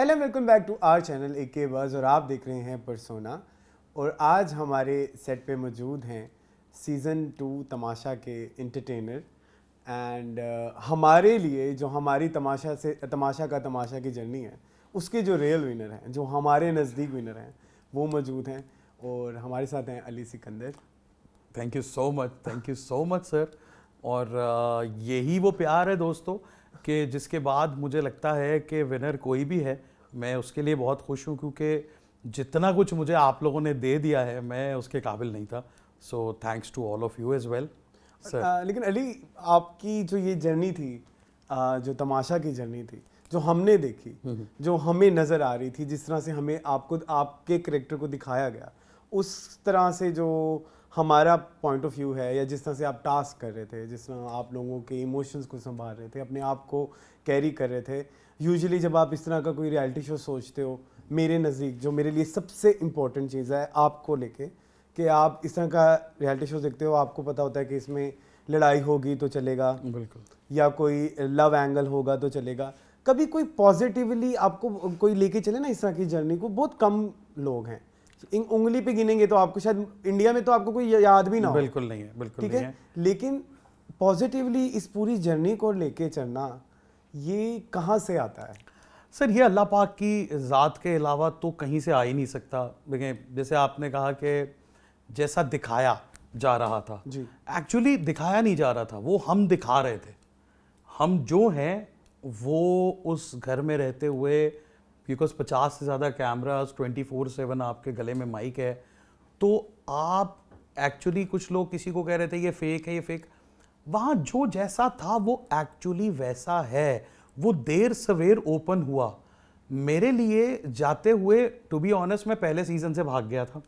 Hello welcome back to our channel AK buzz और आप देख रहे हैं परसोना। और आज हमारे सेट पे मौजूद हैं सीज़न 2 तमाशा के इंटरटेनर एंड हमारे लिए जो हमारी तमाशा की जर्नी है उसके जो रियल विनर हैं, जो हमारे नज़दीक विनर हैं, वो मौजूद हैं और हमारे साथ हैं Ali Sikandar. Thank you so much sir. और यही वो प्यार है दोस्तों कि जिसके बाद मुझे लगता है कि विनर कोई भी है, मैं उसके लिए बहुत खुश हूँ, क्योंकि जितना कुछ मुझे आप लोगों ने दे दिया है मैं उसके काबिल नहीं था। So thanks to all of you as well sir. लेकिन अली, आपकी जो ये जर्नी थी, जो तमाशा की जर्नी थी, जो हमने देखी, जो हमें नज़र आ रही थी, जिस तरह से हमें आपको आपके कैरेक्टर को दिखाया गया, उस तरह से जो हमारा पॉइंट ऑफ व्यू है, या जिस तरह से आप टास्क कर रहे थे, जिस तरह आप लोगों के इमोशंस को संभाल रहे थे, अपने आप को कैरी कर रहे थे। यूजुअली जब आप इस तरह का कोई रियलिटी शो सोचते हो, मेरे नज़दीक जो मेरे लिए सबसे इम्पोर्टेंट चीज़ है आपको लेके, कि आप इस तरह का रियलिटी शो देखते हो, आपको पता होता है कि इसमें लड़ाई होगी तो चलेगा, बिल्कुल, या कोई लव एंगल होगा तो चलेगा। कभी कोई पॉजिटिवली आपको कोई लेके चले ना इस तरह की जर्नी को, बहुत कम लोग हैं, उंगली पे गिनेंगे तो आपको, शायद इंडिया में तो आपको कोई याद भी ना हो। बिल्कुल नहीं है, बिल्कुल ठीक नहीं है। लेकिन पॉजिटिवली इस पूरी जर्नी को लेके चलना, ये कहाँ से आता है सर? ये अल्लाह पाक की ज़ात के अलावा तो कहीं से आ ही नहीं सकता। देखिए, जैसे आपने कहा कि जैसा दिखाया जा रहा था, जी, एक्चुअली दिखाया नहीं जा रहा था, वो हम दिखा रहे थे। हम जो हैं वो उस घर में रहते हुए, बिकॉज 50 से ज़्यादा कैमरास, 24/7 आपके गले में माइक है, तो आप एक्चुअली, कुछ लोग किसी को कह रहे थे ये फेक है, ये फेक, वहाँ जो जैसा था वो एक्चुअली वैसा है। वो देर सवेर ओपन हुआ। मेरे लिए जाते हुए, टू बी ऑनेस्ट, मैं पहले सीज़न से भाग गया था।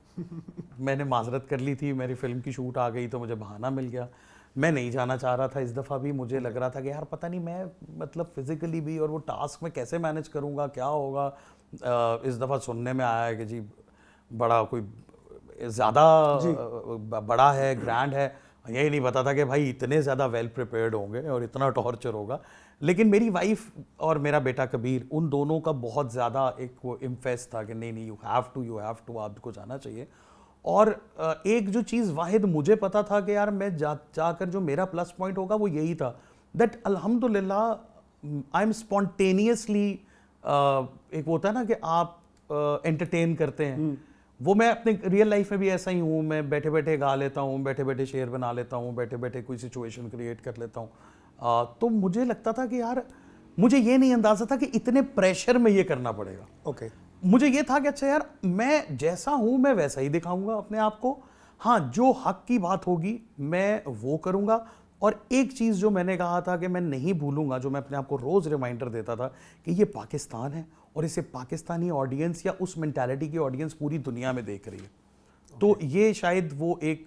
मैंने माजरत कर ली थी, मेरी फिल्म की शूट आ गई तो मुझे बहाना मिल गया। मैं नहीं जाना चाह रहा था इस दफ़ा भी। मुझे लग रहा था कि यार पता नहीं मैं मतलब फिज़िकली भी और वो टास्क में कैसे मैनेज करूँगा, क्या होगा। इस दफ़ा सुनने में आया है कि जी बड़ा कोई ज़्यादा बड़ा है, ग्रैंड है। यही नहीं पता था कि भाई इतने ज़्यादा वेल प्रिपेयर्ड होंगे और इतना टॉर्चर होगा। लेकिन मेरी वाइफ और मेरा बेटा कबीर, उन दोनों का बहुत ज़्यादा एक वो इम्फेस था कि नहीं, यू हैव टू आपको जाना चाहिए। और एक जो चीज़ वाहिद मुझे पता था कि यार मैं जाकर जो मेरा प्लस पॉइंट होगा वो यही था, दैट अल्हम्दुलिल्लाह आई एम स्पॉन्टेनियसली, एक होता है ना कि आप एंटरटेन करते हैं, वो मैं अपने रियल लाइफ में भी ऐसा ही हूँ। मैं बैठे बैठे गा लेता हूँ, बैठे बैठे शेर बना लेता हूँ, बैठे बैठे कोई सिचुएशन क्रिएट कर लेता हूँ। तो मुझे लगता था कि यार, मुझे ये नहीं अंदाजा था कि इतने प्रेशर में ये करना पड़ेगा। ओके। मुझे ये था कि अच्छा यार, मैं जैसा हूँ मैं वैसा ही दिखाऊंगा अपने आप को। हाँ, जो हक की बात होगी मैं वो करूँगा। और एक चीज़ जो मैंने कहा था कि मैं नहीं भूलूंगा, जो मैं अपने आप को रोज़ रिमाइंडर देता था, कि ये पाकिस्तान है और इसे पाकिस्तानी ऑडियंस या उस मेंटालिटी की ऑडियंस पूरी दुनिया में देख रही है। तो ये शायद वो एक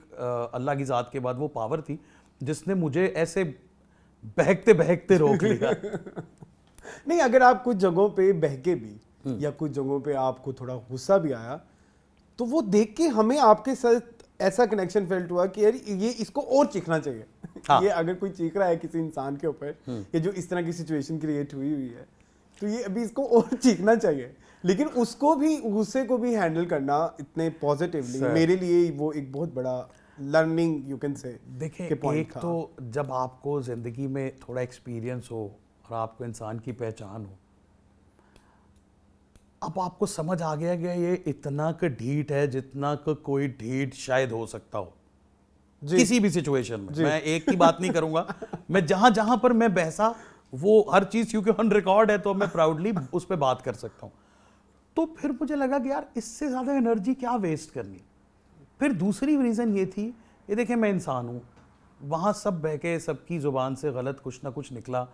अल्लाह की ज़ात के बाद वो पावर थी जिसने मुझे ऐसे बहकते बहकते रोक लिया। नहीं, अगर आप कुछ जगहों पे बहके भी, या कुछ जगहों पे आपको थोड़ा गुस्सा भी आया, तो वो देख के हमें आपके साथ ऐसा कनेक्शन फेल्ट हुआ कि यार ये इसको और चीखना चाहिए। हाँ। ये अगर कोई चीख रहा है किसी इंसान के ऊपर, या जो इस तरह की सिचुएशन क्रिएट हुई है, तो ये अभी इसको और चीखना चाहिए। लेकिन उसको भी, गुस्से को भी हैंडल करना इतने पॉजिटिवली, मेरे लिए वो एक बहुत बड़ा लर्निंग यू कैन से। देखिए, एक तो जब आपको ज़िंदगी में थोड़ा एक्सपीरियंस हो और आपको इंसान की पहचान हो, अब आपको समझ आ गया कि ये इतना का ढीठ है जितना का कोई ढीठ शायद हो सकता हो किसी भी सिचुएशन में। मैं एक की बात नहीं करूंगा, मैं जहां जहां पर मैं बहसा, वो हर चीज क्योंकि ऑन रिकॉर्ड है तो मैं प्राउडली उस पर बात कर सकता हूं। तो फिर मुझे लगा कि यार इससे ज्यादा एनर्जी क्या वेस्ट करनी। फिर दूसरी रीजन ये थी, ये देखें मैं इंसान हूं, वहां सब बहके सबकी जुबान से गलत कुछ ना कुछ निकला।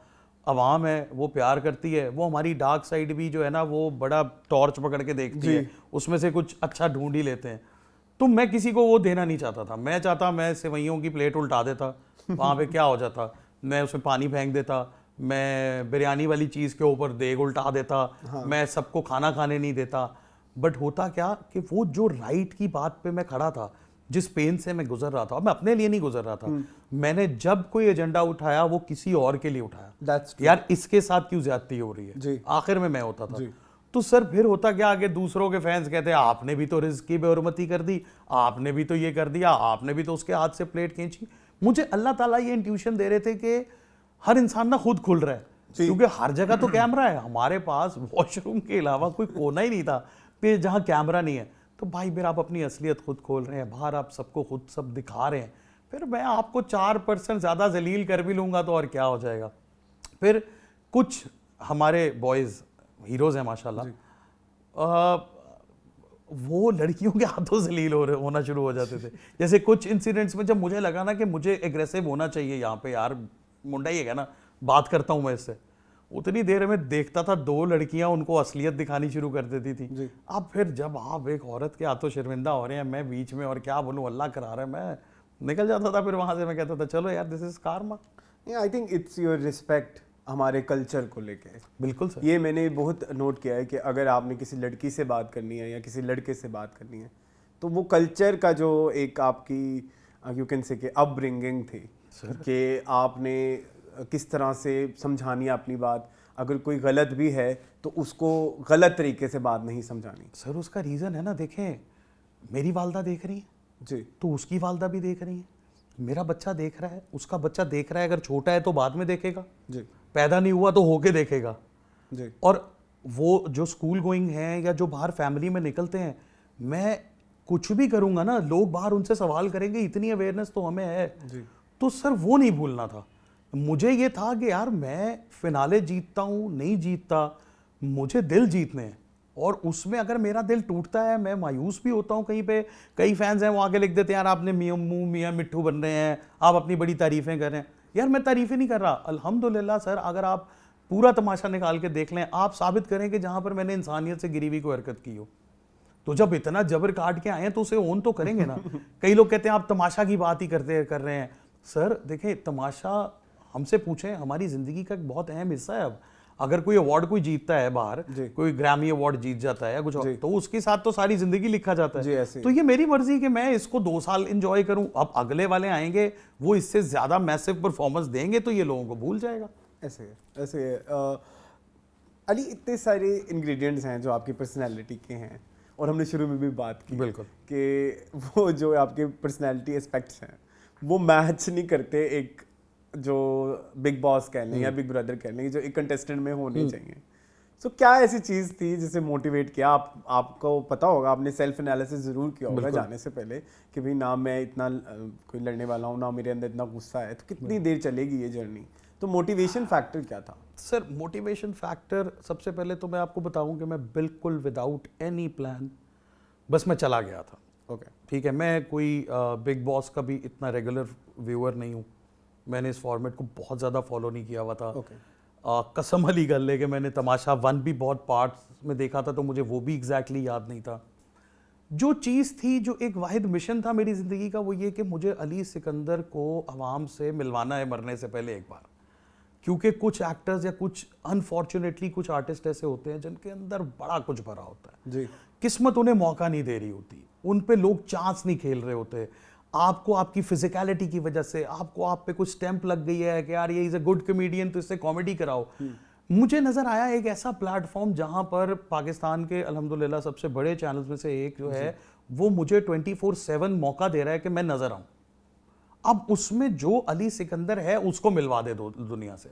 अवाम है, वो प्यार करती है, वो हमारी डार्क साइड भी जो है ना, वो बड़ा टॉर्च पकड़ के देखती है, उसमें से कुछ अच्छा ढूंढ ही लेते हैं। तो मैं किसी को वो देना नहीं चाहता था। मैं चाहता मैं सेवइयों की प्लेट उल्टा देता, वहाँ पे क्या हो जाता, मैं उसमें पानी फेंक देता, मैं बिरयानी वाली चीज़ के ऊपर देग उल्टा देता। हाँ। मैं सबको खाना खाने नहीं देता। बट होता क्या कि वो जो राइट की बात पे मैं खड़ा था, जिस पेन से मैं गुजर रहा था, मैं अपने लिए नहीं गुजर रहा था, मैंने जब कोई एजेंडा उठाया वो किसी और के लिए उठाया। यार इसके साथ क्यों ज्यादती हो रही है, आखिर में मैं होता था। तो सर फिर होता क्या, आगे दूसरों के फैंस कहते हैं आपने भी तो रिस्क की बेहरमती कर दी, आपने भी तो ये कर दिया, आपने भी तो उसके हाथ से प्लेट खींची। मुझे अल्लाह ताला ये इंट्यूशन दे रहे थे कि हर इंसान ना खुद खुल रहा है, क्योंकि हर जगह तो कैमरा है। हमारे पास वॉशरूम के अलावा कोई कोना ही नहीं था कि जहाँ कैमरा नहीं है। तो भाई फिर आप अपनी असलियत खुद खोल रहे हैं, बाहर आप सबको खुद सब दिखा रहे हैं, फिर मैं आपको 4% ज़्यादा जलील कर भी लूँगा तो और क्या हो जाएगा। फिर कुछ हमारे बॉयज़ हीरोज़ हैं माशाल्लाह, वो लड़कियों के हाथों जलील होना शुरू हो जाते थे। जैसे कुछ इंसिडेंट्स में जब मुझे लगा ना कि मुझे एग्रेसिव होना चाहिए यहाँ पे, यार मुंडा ही है ना, बात करता हूँ मैं इससे, उतनी देर में देखता था 2 लड़कियां उनको असलियत दिखानी शुरू कर देती थी। अब फिर जब आप एक औरत के हाथों शर्मिंदा हो रहे हैं, मैं बीच में, और क्या बोलूं, अल्लाह करा रहा है, मैं निकल जाता था फिर वहां से। मैं कहता था चलो यार, this is Karma. I think it's your respect हमारे कल्चर को लेके। बिल्कुल सर, ये मैंने बहुत नोट किया है कि अगर आपने किसी लड़की से बात करनी है या किसी लड़के से बात करनी है, तो वो कल्चर का जो एक आपकी यू कैन से कि अपब्रिंगिंग थी कि आपने किस तरह से समझानी है अपनी बात, अगर कोई गलत भी है तो उसको गलत तरीके से बात नहीं समझानी। सर उसका रीज़न है ना, देखें मेरी वालदा देख रही है जी, तो उसकी वालदा भी देख रही है, मेरा बच्चा देख रहा है, उसका बच्चा देख रहा है। अगर छोटा है तो बाद में देखेगा जी, पैदा नहीं हुआ तो होके देखेगा जी। और वो जो स्कूल गोइंग हैं या जो बाहर फैमिली में निकलते हैं, मैं कुछ भी करूंगा ना, लोग बाहर उनसे सवाल करेंगे, इतनी अवेयरनेस तो हमें है जी। तो सर वो नहीं भूलना था। मुझे ये था कि यार मैं फिनाले जीतता हूँ नहीं जीतता, मुझे दिल जीतने हैं, और उसमें अगर मेरा दिल टूटता है, मैं मायूस भी होता हूँ। कहीं पे कई फैंस हैं वो आगे लिख देते हैं यार आपने मियाँ मिट्ठू बन रहे हैं, आप अपनी बड़ी तारीफ़ें कर रहे हैं। यार मैं तारीफ़ें नहीं कर रहा, अल्हम्दुलिल्लाह सर, अगर आप पूरा तमाशा निकाल के देख लें, आप साबित करें कि जहाँ पर मैंने इंसानियत से गिरी हुई कोई हरकत की हो, तो जब इतना जबर काट के आए हैं तो उसे ओन तो करेंगे ना। कई लोग कहते हैं आप तमाशा की बात ही कर रहे हैं। सर देखें, तमाशा हमसे पूछें, हमारी ज़िंदगी का एक बहुत अहम हिस्सा है। अब अगर कोई अवार्ड कोई जीतता है बाहर, कोई ग्रैमी अवार्ड जीत जाता है या कुछ, तो उसके साथ तो सारी जिंदगी लिखा जाता है। तो ये मेरी मर्जी कि मैं इसको 2 साल एंजॉय करूं। अब अगले वाले आएंगे, वो इससे ज्यादा मैसिव परफॉर्मेंस देंगे तो ये लोगों को भूल जाएगा। ऐसे अली, इतने सारे इंग्रेडिएंट्स हैं जो आपकी पर्सनैलिटी के हैं, और हमने शुरू में भी बात की बिल्कुल कि वो जो आपके पर्सनैलिटी एस्पेक्ट्स हैं वो मैच नहीं करते एक जो बिग बॉस कह लें या बिग ब्रदर कह लें, जो एक कंटेस्टेंट में होने चाहिए। सो क्या ऐसी चीज़ थी जिसे मोटिवेट किया? आपको पता होगा, आपने सेल्फ एनालिसिस ज़रूर किया होगा जाने से पहले कि भाई ना मैं इतना कोई लड़ने वाला हूँ, ना मेरे अंदर इतना गुस्सा है, तो कितनी देर चलेगी ये जर्नी? तो मोटिवेशन फैक्टर क्या था? सर मोटिवेशन फैक्टर, सबसे पहले तो मैं आपको बताऊं कि मैं बिल्कुल विदाउट एनी प्लान बस मैं चला गया था। ओके, ठीक है, मैं कोई बिग बॉस का भी इतना रेगुलर व्यूअर नहीं हूँ, मैंने इस फॉर्मेट को बहुत ज़्यादा फॉलो नहीं किया हुआ था। कसम वाली गल है कि मैंने तमाशा 1 भी बहुत पार्ट्स में देखा था, तो मुझे वो भी एग्जैक्टली याद नहीं था। जो चीज़ थी, जो एक वाहिद मिशन था मेरी ज़िंदगी का, वो ये कि मुझे अली सिकंदर को अवाम से मिलवाना है मरने से पहले एक बार। क्योंकि कुछ एक्टर्स या कुछ अनफॉर्चुनेटली कुछ आर्टिस्ट ऐसे होते हैं जिनके अंदर बड़ा कुछ भरा होता है जी, किस्मत उन्हें मौका नहीं दे रही होती, उन पे लोग चांस नहीं खेल रहे होते। आपको आपकी फिजिकलिटी की वजह से आपको आप पे कुछ स्टैंप लग गई है कि यार ये इज अ गुड कॉमेडियन, तो इससे कॉमेडी कराओ। मुझे नज़र आया एक ऐसा प्लेटफॉर्म जहां पर पाकिस्तान के अल्हम्दुलिल्लाह सबसे बड़े चैनल्स में से एक जो है वो मुझे 24/7 मौका दे रहा है कि मैं नज़र आऊं। अब उसमें जो अली सिकंदर है उसको मिलवा दे दो दुनिया से,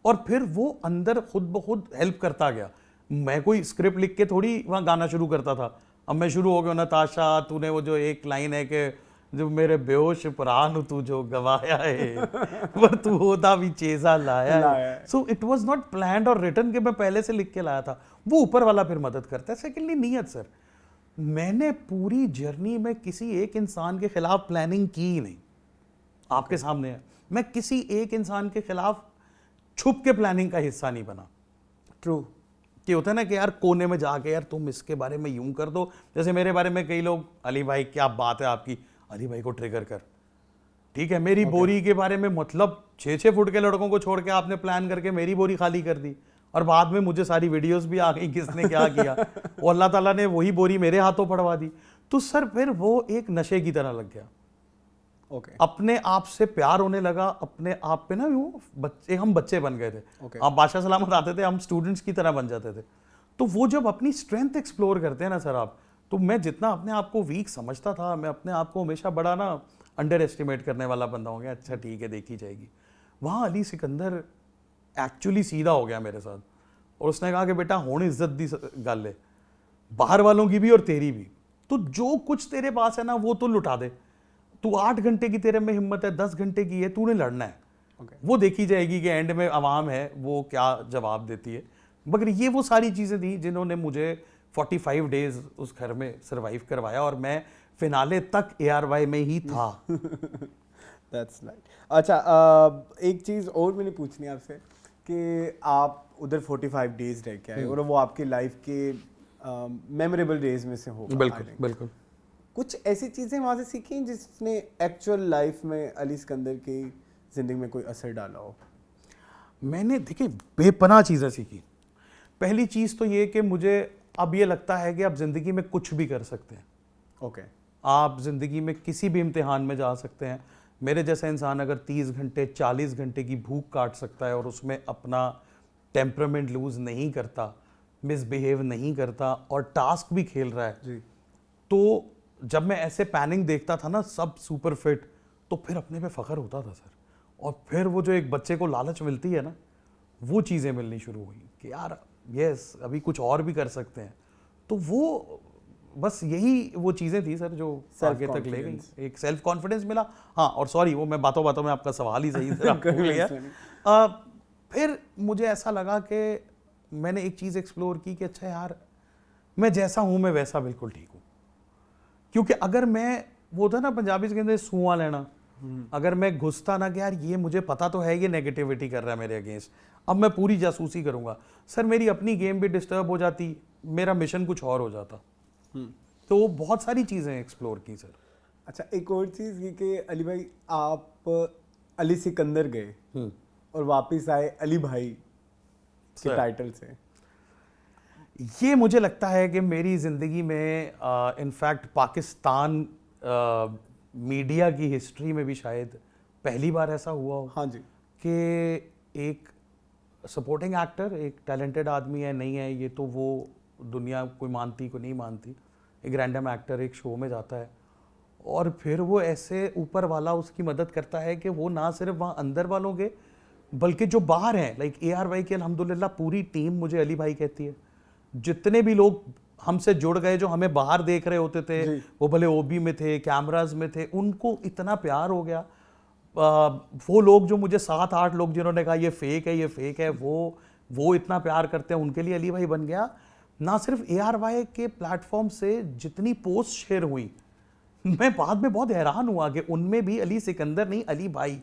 और फिर वो अंदर खुद ब खुद हेल्प करता गया। मैं कोई स्क्रिप्ट लिख के थोड़ी वहाँ गाना शुरू करता था। अब मैं शुरू हो गया, नताशा तूने वो जो एक लाइन है कि जो मेरे बेहोश प्राण तू जो गवाया है पर तू होता भी चेजा लाया है। So it was not planned और रिटन कि मैं पहले से लिख के लाया था, वो ऊपर वाला फिर मदद करता है। सेकेंडली नीयत सर, मैंने पूरी जर्नी में किसी एक इंसान के खिलाफ प्लानिंग की ही नहीं। आपके सामने है, मैं किसी एक इंसान के खिलाफ छुप के प्लानिंग का हिस्सा नहीं बना। ट्रू कि होता है ना कि यार कोने में जाके यार तुम इसके बारे में यूं कर दो, जैसे मेरे बारे में कई लोग, अली भाई क्या बात है आपकी, अली भाई को ट्रिगर कर। ठीक है, मेरी बोरी के बारे में मतलब 6-6 फुट के लड़कों को छोड़ के आपने प्लान करके मेरी बोरी खाली कर दी, और बाद में मुझे सारी वीडियोस भी आ गई किसने क्या किया, और अल्लाह ताला ने वही बोरी मेरे हाथों पड़वा दी। तो सर फिर वो एक नशे की तरह लग गया। अपने आप से प्यार होने लगा, अपने आप पे ना वो बच्चे, हम बच्चे बन गए थे। आप बादशाह सलामत आते थे, हम स्टूडेंट्स की तरह बन जाते थे। तो वो जब अपनी स्ट्रेंथ एक्सप्लोर करते हैं ना सर आप, तो मैं जितना अपने आप को वीक समझता था, मैं अपने आप को हमेशा बड़ा ना अंडर एस्टिमेट करने वाला बंदा हो गया, अच्छा ठीक है देखी जाएगी। वहाँ अली सिकंदर एक्चुअली सीधा हो गया मेरे साथ, और उसने कहा कि बेटा हुण इज्जत दी गल है, बाहर वालों की भी और तेरी भी, तो जो कुछ तेरे पास है ना वो तो लुटा दे, तू 8 घंटे की तेरे में हिम्मत है, 10 घंटे की है, तूने लड़ना है। वो देखी जाएगी कि एंड में आवाम है वो क्या जवाब देती है। मगर ये वो सारी चीज़ें थी जिन्होंने मुझे 45 डेज उस घर में सरवाइव करवाया, और मैं फिनाले तक ARY में ही था। That's right. अच्छा, एक चीज़ और मैंने पूछनी है आपसे कि आप उधर 45 डेज रह के आए और वो आपके लाइफ के मेमोरेबल डेज में से होगा। बिल्कुल बिल्कुल। कुछ ऐसी चीज़ें वहाँ से सीखी जिसने एक्चुअल लाइफ में अली सिकंदर की ज़िंदगी में कोई असर डाला हो? मैंने देखिए बेपनाह चीज़ें सीखी। पहली चीज़ तो ये कि मुझे अब ये लगता है कि आप ज़िंदगी में कुछ भी कर सकते हैं। ओके। आप ज़िंदगी में किसी भी इम्तिहान में जा सकते हैं। मेरे जैसा इंसान अगर 30 घंटे 40 घंटे की भूख काट सकता है और उसमें अपना टेम्परामेंट लूज़ नहीं करता, मिसबिहेव नहीं करता और टास्क भी खेल रहा है जी। तो जब मैं ऐसे पैनिंग देखता था ना सब सुपर फिट, तो फिर अपने पे फ़ख्र होता था सर। और फिर वो जो एक बच्चे को लालच मिलती है ना, वो चीज़ें मिलनी शुरू हुई कि यार यस अभी कुछ और भी कर सकते हैं। तो वो बस यही वो चीज़ें थी सर जो आगे तक ले गई। एक सेल्फ कॉन्फिडेंस मिला। हाँ, और सॉरी वो मैं बातों बातों में आपका सवाल ही सही भूल गया। फिर मुझे ऐसा लगा कि मैंने एक चीज़ एक्सप्लोर की कि अच्छा यार मैं जैसा हूँ मैं वैसा बिल्कुल ठीक हूँ। क्योंकि अगर मैं वो था ना पंजाबी से कहते सूआ लेना, अगर मैं घुसता ना कि यार ये मुझे पता तो है ये नेगेटिविटी कर रहा है मेरे अगेंस्ट, अब मैं पूरी जासूसी करूँगा, सर मेरी अपनी गेम भी डिस्टर्ब हो जाती, मेरा मिशन कुछ और हो जाता। तो बहुत सारी चीज़ें एक्सप्लोर की सर। अच्छा, एक और चीज़ ये कि अली भाई आप अली सिकंदर गए और वापस आए अली भाई के टाइटल से। ये मुझे लगता है कि मेरी ज़िंदगी में इनफैक्ट पाकिस्तान मीडिया की हिस्ट्री में भी शायद पहली बार ऐसा हुआ हो। हाँ जी। कि एक सपोर्टिंग एक्टर, एक टैलेंटेड आदमी है नहीं है ये तो वो दुनिया कोई मानती कोई नहीं मानती, एक रैंडम एक्टर एक शो में जाता है और फिर वो ऐसे ऊपर वाला उसकी मदद करता है कि वो ना सिर्फ वहाँ अंदर वालों के बल्कि जो बाहर हैं, लाइक ARY की अल्हम्दुलिल्लाह पूरी टीम मुझे अली भाई कहती है। जितने भी लोग हमसे जुड़ गए जो हमें बाहर देख रहे होते थे, वो भले OB में थे, कैमराज में थे, उनको इतना प्यार हो गया। वो लोग जो मुझे 7-8 लोग जिन्होंने कहा ये फेक है ये फेक है, वो इतना प्यार करते हैं, उनके लिए अली भाई बन गया। ना सिर्फ ARY के प्लेटफॉर्म से जितनी पोस्ट शेयर हुई, मैं बाद में बहुत हैरान हुआ कि उनमें भी अली सिकंदर नहीं अली भाई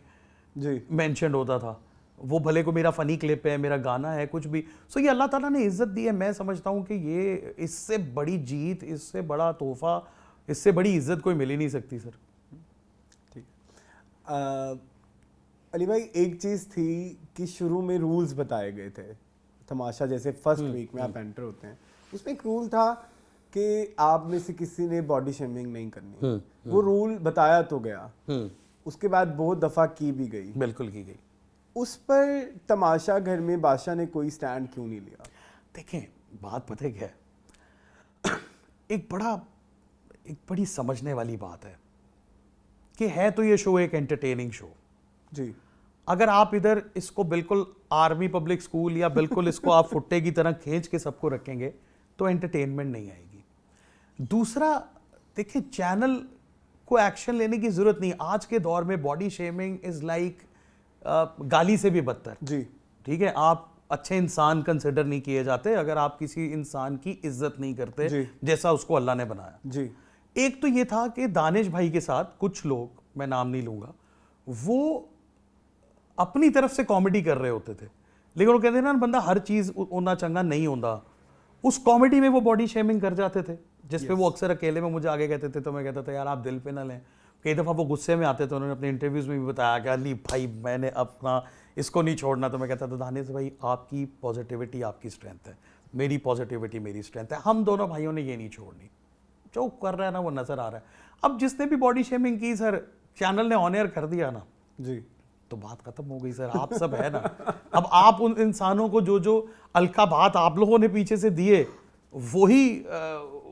जी मेंशन होता था। वो भले को मेरा फ़नी क्लिप है, मेरा गाना है, कुछ भी। सो ये अल्लाह ताला ने इज़्ज़त दी है। मैं समझता हूँ कि ये इससे बड़ी जीत, इससे बड़ा तोहफ़ा, इससे बड़ी इज़्ज़त कोई मिल ही नहीं सकती सर। ठीक। अली भाई एक चीज़ थी कि शुरू में रूल्स बताए गए थे तमाशा जैसे फर्स्ट वीक में आप एंटर होते हैं, उसमें एक रूल था कि आप में से किसी ने बॉडी शेमिंग नहीं करनी। वो रूल बताया तो गया, उसके बाद बहुत दफ़ा की भी गई। बिल्कुल की गई। उस पर तमाशा घर में बादशाह ने कोई स्टैंड क्यों नहीं लिया? देखें बात पता है क्या है, एक बड़ी समझने वाली बात है कि है तो ये शो एक एंटरटेनिंग शो जी। अगर आप इधर इसको बिल्कुल आर्मी पब्लिक स्कूल या बिल्कुल इसको आप फुट्टे की तरह खींच के सबको रखेंगे तो एंटरटेनमेंट नहीं आएगी। दूसरा देखिए चैनल को एक्शन लेने की जरूरत नहीं। आज के दौर में बॉडी शेमिंग इज लाइक गाली से भी बदतर। जी ठीक है, आप अच्छे इंसान कंसिडर नहीं किए जाते अगर आप किसी इंसान की इज्जत नहीं करते जैसा उसको अल्लाह ने बनाया। जी। एक तो ये था कि दानिश भाई के साथ कुछ लोग, मैं नाम नहीं लूंगा, वो अपनी तरफ से कॉमेडी कर रहे होते थे, लेकिन वो कहते हैं ना बंदा हर चीज होना चंगा नहीं होता, उस कॉमेडी में वो बॉडी शेमिंग कर जाते थे जिस पे वो अक्सर अकेले में मुझे आगे कहते थे तो मैं कहता था यार आप दिल पे ना लें। कई दफ़ा वो गुस्से में आते थे, उन्होंने अपने इंटरव्यूज़ में भी बताया कि अली भाई मैंने अपना इसको नहीं छोड़ना, तो मैं कहता था दानिश भाई आपकी पॉजिटिविटी आपकी स्ट्रेंथ है, मेरी पॉजिटिविटी मेरी स्ट्रेंथ है, हम दोनों भाइयों ने ये नहीं छोड़नी। जो कर रहा है ना वो नज़र आ रहा है। अब जिसने भी बॉडी शेमिंग की सर चैनल ने ऑन एयर कर दिया ना जी, तो बात खत्म हो गई सर, आप सब है ना। अब आप उन इंसानों को जो जो अलका बात आप लोगों ने पीछे से दिए वही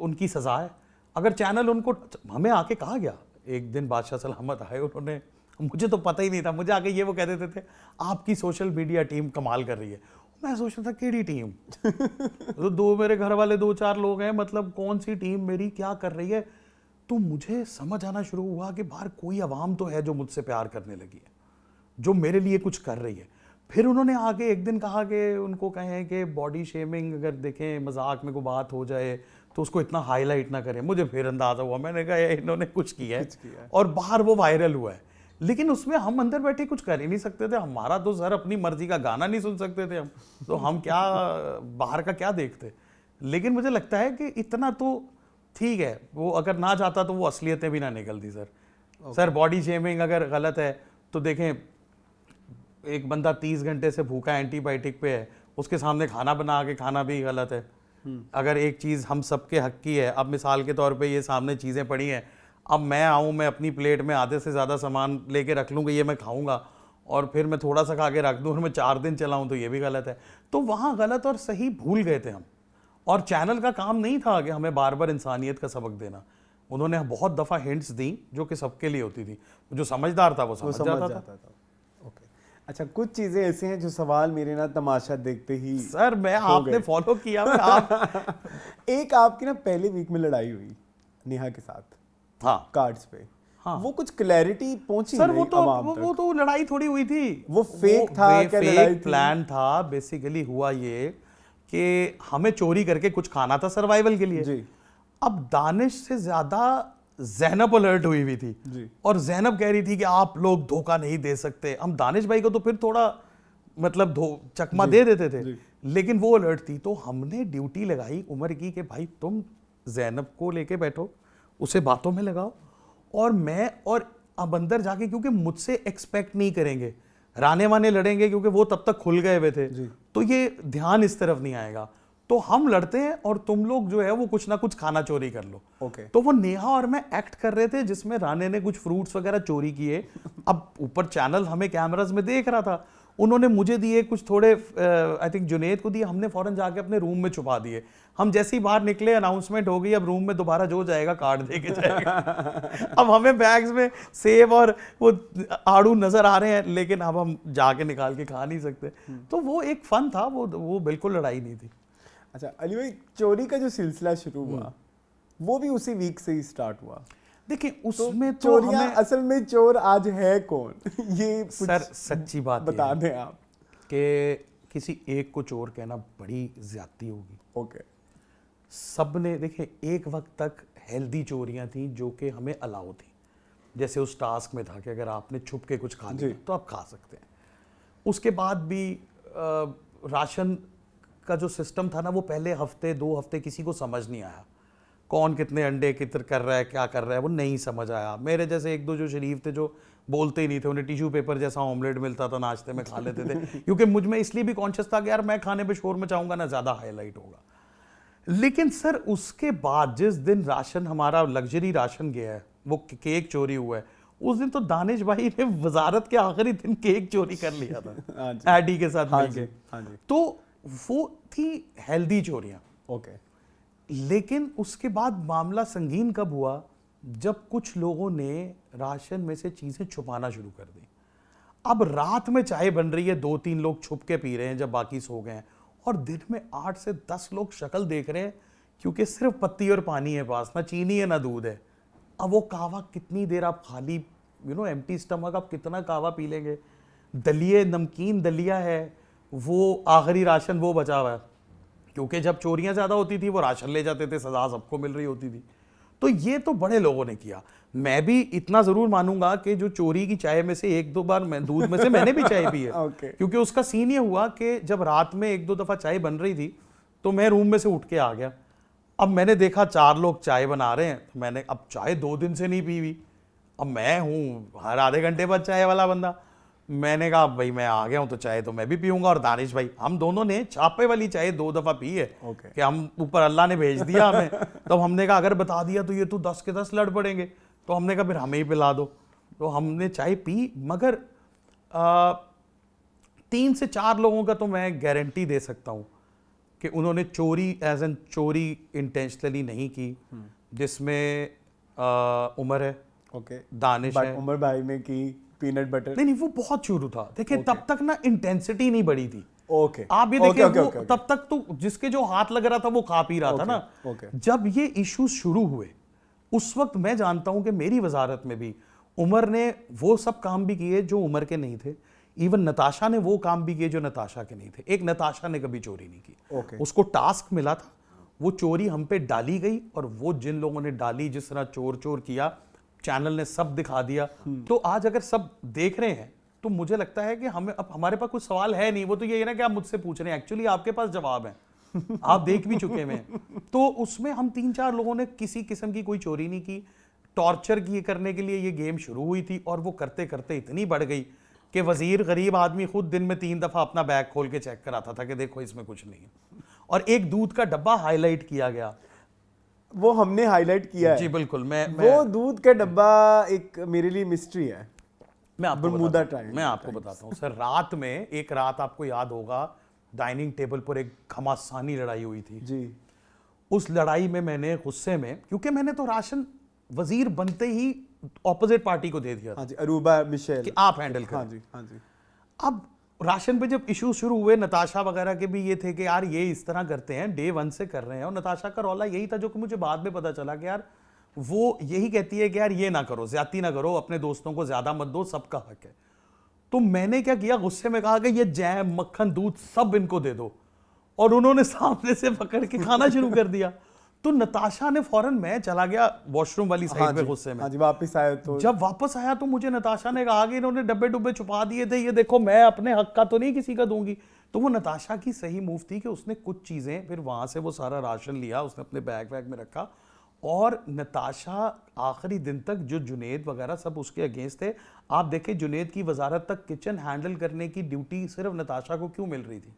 उनकी सजा है। अगर चैनल उनको, हमें आके कहा गया एक दिन, बादशाह सलामत आए, उन्होंने, मुझे तो पता ही नहीं था, मुझे आके ये वो कह देते थे आपकी सोशल मीडिया टीम कमाल कर रही है। मैं सोच रहा था केड़ी टीम तो दो मेरे घर वाले 2-4 लोग हैं, मतलब कौन सी टीम मेरी क्या कर रही है। तो मुझे समझ आना शुरू हुआ कि बाहर कोई आवाम तो है जो मुझसे प्यार करने लगी है, जो मेरे लिए कुछ कर रही है। फिर उन्होंने आगे एक दिन कहा कि उनको कहें कि बॉडी शेमिंग अगर देखें मजाक में कोई बात हो जाए तो उसको इतना हाईलाइट ना करें। मुझे फिर अंदाजा हुआ, मैंने कहा इन्होंने कुछ किया है और बाहर वो वायरल हुआ है। लेकिन उसमें हम अंदर बैठे कुछ कर ही नहीं सकते थे। हमारा तो सर अपनी मर्जी का गाना नहीं सुन सकते थे हम, तो हम क्या बाहर का क्या देखते। लेकिन मुझे लगता है कि इतना तो ठीक है, वो अगर ना जाता तो वो असलियतें भी ना निकलती सर। सर बॉडी शेमिंग अगर गलत है तो देखें, एक बंदा 30 घंटे से भूखा एंटीबायोटिक पे है, उसके सामने खाना बना के खाना भी गलत है। अगर एक चीज़ हम सबके हक की है, अब मिसाल के तौर पे ये सामने चीज़ें पड़ी हैं, अब मैं आऊँ, मैं अपनी प्लेट में आधे से ज़्यादा सामान लेके रख लूँगा, ये मैं खाऊँगा, और फिर मैं थोड़ा सा खा के रख दूँ और मैं 4 दिन चलाऊँ, तो ये भी गलत है। तो वहाँ गलत और सही भूल गए थे हम, और चैनल का काम नहीं था कि हमें बार बार इंसानियत का सबक देना। उन्होंने बहुत दफ़ा हिंट्स दी जो कि सबके लिए होती थी, जो समझदार था वो समझ जाता था। ओके, अच्छा, कुछ चीज़ें ऐसी हैं जो सवाल मेरे ना तमाशा देखते ही सर मैं आपने फॉलो किया मैं आप एक आपकी ना पहले वीक में लड़ाई हुई नेहा के साथ, हाँ कार्ड्स पे, हाँ वो कुछ क्लैरिटी पहुंची सर, नहीं अवाम तक। वो तो लड़ाई थोड़ी हुई थी, वो फेक था क्या, लड़ाई थी? प्लान था। बेसिकली हुआ ये कि हमें चोरी करके कुछ खाना था सर्वाइवल के लिए जी। अब दानिश से ज्यादा ज़ैनब अलर्ट हुई थी जी। और ज़ैनब कह रही थी कि आप लोग धोखा नहीं दे सकते। हम दानिश भाई को तो फिर थोड़ा मतलब चकमा दे देते थे, लेकिन वो अलर्ट थी। तो हमने ड्यूटी लगाई उमर की कि भाई तुम ज़ैनब को लेके बैठो, उसे बातों में लगाओ, और मैं और अब अंदर जाके, क्योंकि मुझसे एक्सपेक्ट नहीं करेंगे, राने वाने लड़ेंगे क्योंकि वो तब तक खुल गए हुए थे, तो ये ध्यान इस तरफ नहीं आएगा। तो हम लड़ते हैं और तुम लोग जो है वो कुछ ना कुछ खाना चोरी कर लो। तो वो नेहा और मैं एक्ट कर रहे थे जिसमें राने ने कुछ फ्रूट्स वगैरह चोरी किए। अब ऊपर चैनल हमें कैमरास में देख रहा था, उन्होंने मुझे दिए कुछ थोड़े, आई थिंक जुनेद को दिए, हमने फौरन जाके अपने रूम में छुपा दिए। हम जैसे ही बाहर निकले अनाउंसमेंट हो गई, अब रूम में दोबारा जो जाएगा कार्ड दे के जाएगा। अब हमें बैग्स में सेब और वो आड़ू नजर आ रहे हैं, लेकिन अब हम जाके निकाल के खा नहीं सकते। तो वो एक फन था, वो बिल्कुल लड़ाई नहीं थी। अच्छा अली भाई, चोरी का जो सिलसिला शुरू हुआ वो भी उसी वीक से ही स्टार्ट हुआ। देखिए उसमें तो चोरियां, असल में चोर आज है कौन ये सर सच्ची बात बता दें आप कि किसी एक को चोर कहना बड़ी ज्यादती होगी। ओके, सब ने देखिए, एक वक्त तक हेल्दी चोरियां थी जो कि हमें अलाउ थी, जैसे उस टास्क में था कि अगर आपने छुप के कुछ खा लिया तो आप खा सकते हैं। उसके बाद भी राशन का जो सिस्टम था ना, वो पहले हफ्ते 2 हफ्ते किसी को समझ नहीं आया, कौन कितने अंडे कितर कर रहा है, क्या कर रहा है, वो नहीं समझ आया। मेरे जैसे 1-2 जो शरीफ थे जो बोलते ही नहीं थे, उन्हें टिश्यू पेपर जैसा ऑमलेट मिलता था नाश्ते में, खा लेते थे। क्योंकि मुझ में इसलिए भी कॉन्शियस था कि यार मैं खाने पे शोर मचाऊंगा ना, ज़्यादा हाईलाइट होगा। लेकिन सर उसके बाद जिस दिन राशन हमारा लग्जरी राशन गया है, वो केक चोरी हुआ है, उस दिन तो दानिश भाई ने वजारत के आखिरी दिन केक चोरी कर लिया था एडी के साथ मिलके। तो वो थी हेल्दी चोरियां। ओके, लेकिन उसके बाद मामला संगीन कब हुआ, जब कुछ लोगों ने राशन में से चीजें छुपाना शुरू कर दी। अब रात में चाय बन रही है, 2-3 लोग छुप के पी रहे हैं जब बाकी सो गए हैं, और दिन में 8 से 10 लोग शक्ल देख रहे हैं, क्योंकि सिर्फ पत्ती और पानी है पास, ना चीनी है ना दूध है। अब वो कहवा कितनी देर आप खाली एम्प्टी स्टमक आप कितना कहवा पी लेंगे। दलिए, नमकीन दलिया है, वो आखिरी राशन वो बचा हुआ है, क्योंकि जब चोरियां ज़्यादा होती थी वो राशन ले जाते थे, सजा सबको मिल रही होती थी। तो ये तो बड़े लोगों ने किया। मैं भी इतना ज़रूर मानूंगा कि जो चोरी की चाय में से 1-2 बार मैं दूध में से मैंने भी चाय पी है। क्योंकि उसका सीन ये हुआ कि जब रात में 1-2 दफ़ा चाय बन रही थी तो मैं रूम में से उठ के आ गया। अब मैंने देखा 4 लोग चाय बना रहे हैं, तो मैंने, अब चाय 2 दिन से नहीं पी हुई, अब मैं हूँ हर आधे घंटे बाद चाय वाला बंदा, मैंने कहा भाई मैं आ गया हूं तो चाय तो मैं भी पीऊंगा। और दानिश भाई, हम दोनों ने छापे वाली चाय 2 दफा पी है कि हम ऊपर अल्लाह ने भेज दिया हमें। तो हमने कहा अगर बता दिया तो ये तो 10 के 10 लड़ पड़ेंगे, तो हमने कहा फिर हमें ही पिला दो। तो हमने चाय पी, मगर 3 से 4 लोगों का तो मैं गारंटी दे सकता हूँ कि उन्होंने चोरी एज एन चोरी इंटेंशनली नहीं की, जिसमें उमर है, ओके, दानिश बट है। उमर भाई ने की पीनट बटर। नहीं वो बहुत शुरू था, देखिए तब तक ना इंटेंसिटी नहीं बढ़ी थी। ओके, आप ये देखिए ओके, वो ओके, ओके। तब तक तो जिसके जो हाथ लग रहा था वो खा पी रहा था ना। ओके। जब ये इश्यूज शुरू हुए उस वक्त मैं जानता हूं कि मेरी वजारत में भी उमर ने वो सब काम भी किए जो उमर के नहीं थे। इवन नताशा ने वो काम भी किए जो नताशा के नहीं थे। एक नताशा ने कभी चोरी नहीं की, ओके। उसको टास्क मिला था, वो चोरी हम पे डाली गई, और वो जिन लोगों ने डाली, जिस तरह चोर चोर किया, चैनल ने सब दिखा दिया। तो आज अगर सब देख रहे हैं तो मुझे लगता है कि हमें अब हमारे पास कोई सवाल है नहीं, वो तो ये है ना कि आप मुझसे पूछ रहे हैं, एक्चुअली आपके पास जवाब है, आप देख भी चुके हैं। तो उसमें हम 3-4 लोगों ने किसी किस्म की कोई चोरी नहीं की। टॉर्चर की करने के लिए ये गेम शुरू हुई थी, और वो करते करते इतनी बढ़ गई कि वजीर गरीब आदमी खुद दिन में 3 दफा अपना बैग खोल के चेक कराता था कि देखो इसमें कुछ नहीं है। और एक दूध का डब्बा हाईलाइट किया गया, वो हमने हाईलाइट किया है जी बिल्कुल। मैं वो दूध का डब्बा एक मेरे लिए मिस्ट्री है। मैं आपको बरमूदा बताता हूं, ट्रायंगल मैं आपको बताता हूँ सर। रात में एक रात आपको याद होगा डाइनिंग टेबल पर एक घमासानी लड़ाई हुई थी जी। उस लड़ाई में मैंने गुस्से में, क्योंकि मैंने तो राशन वजीर बनते ही ऑपोजिट पार्टी को दे दिया था हाँ जी, अरूबा मिशेल कि आप हैंडल करें। हाँ जी, हाँ जी। अब राशन पे जब इशू शुरू हुए, नताशा वगैरह के भी ये थे कि यार ये इस तरह करते हैं, डे 1 से कर रहे हैं। और नताशा का रौला यही था जो कि मुझे बाद में पता चला कि यार वो यही कहती है कि यार ये ना करो, ज्यादती ना करो, अपने दोस्तों को ज्यादा मत दो, सबका हक है। तो मैंने क्या किया, गुस्से में कहा कि ये जैम मक्खन दूध सब इनको दे दो, और उन्होंने सामने से पकड़ के खाना शुरू कर दिया। तो नताशा ने फौरन, मैं चला गया वॉशरूम वाली साइड पे गुस्से में। हाँ जी, वापस आया तो जब वापस आया तो मुझे नताशा ने कहा कि इन्होंने डब्बे डुब्बे छुपा दिए थे, ये देखो मैं अपने हक का तो नहीं किसी का दूंगी। तो वो नताशा की सही मूव थी कि उसने कुछ चीजें, फिर वहां से वो सारा राशन लिया, उसने अपने बैग वैग में रखा, और नताशा आखिरी दिन तक, जो जुनेद वगैरह सब उसके अगेंस्ट थे, आप देखें जुनेद की वजारत तक किचन हैंडल करने की ड्यूटी सिर्फ नताशा को क्यों मिल रही थी,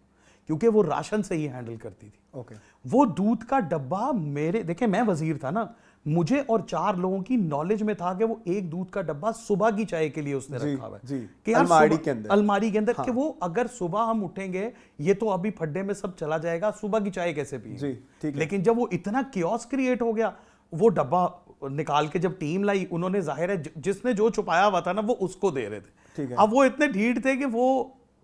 क्योंकि वो राशन से ही हैंडल करती थी। ओके। वो दूध का डब्बा मेरे, देखें मैं वजीर था ना, मुझे और 4 लोगों की नॉलेज में था कि वो एक दूध का डब्बा सुबह की चाय के लिए उसने रखा हुआ है जी, कि यार अलमारी सुबह- के अंदर। अलमारी के अंदर कि वो अगर सुबह हम उठेंगे, ये तो अभी फड्डे में सब चला जाएगा, सुबह की चाय कैसे पिए। जी, ठीक है। लेकिन जब वो इतना कियोस क्रिएट हो गया, वो डब्बा निकाल के जब टीम लाई, उन्होंने जाहिर है जिसने जो छुपाया हुआ था ना वो उसको दे रहे थे। ठीक है। अब वो इतने ढीठ थे कि वो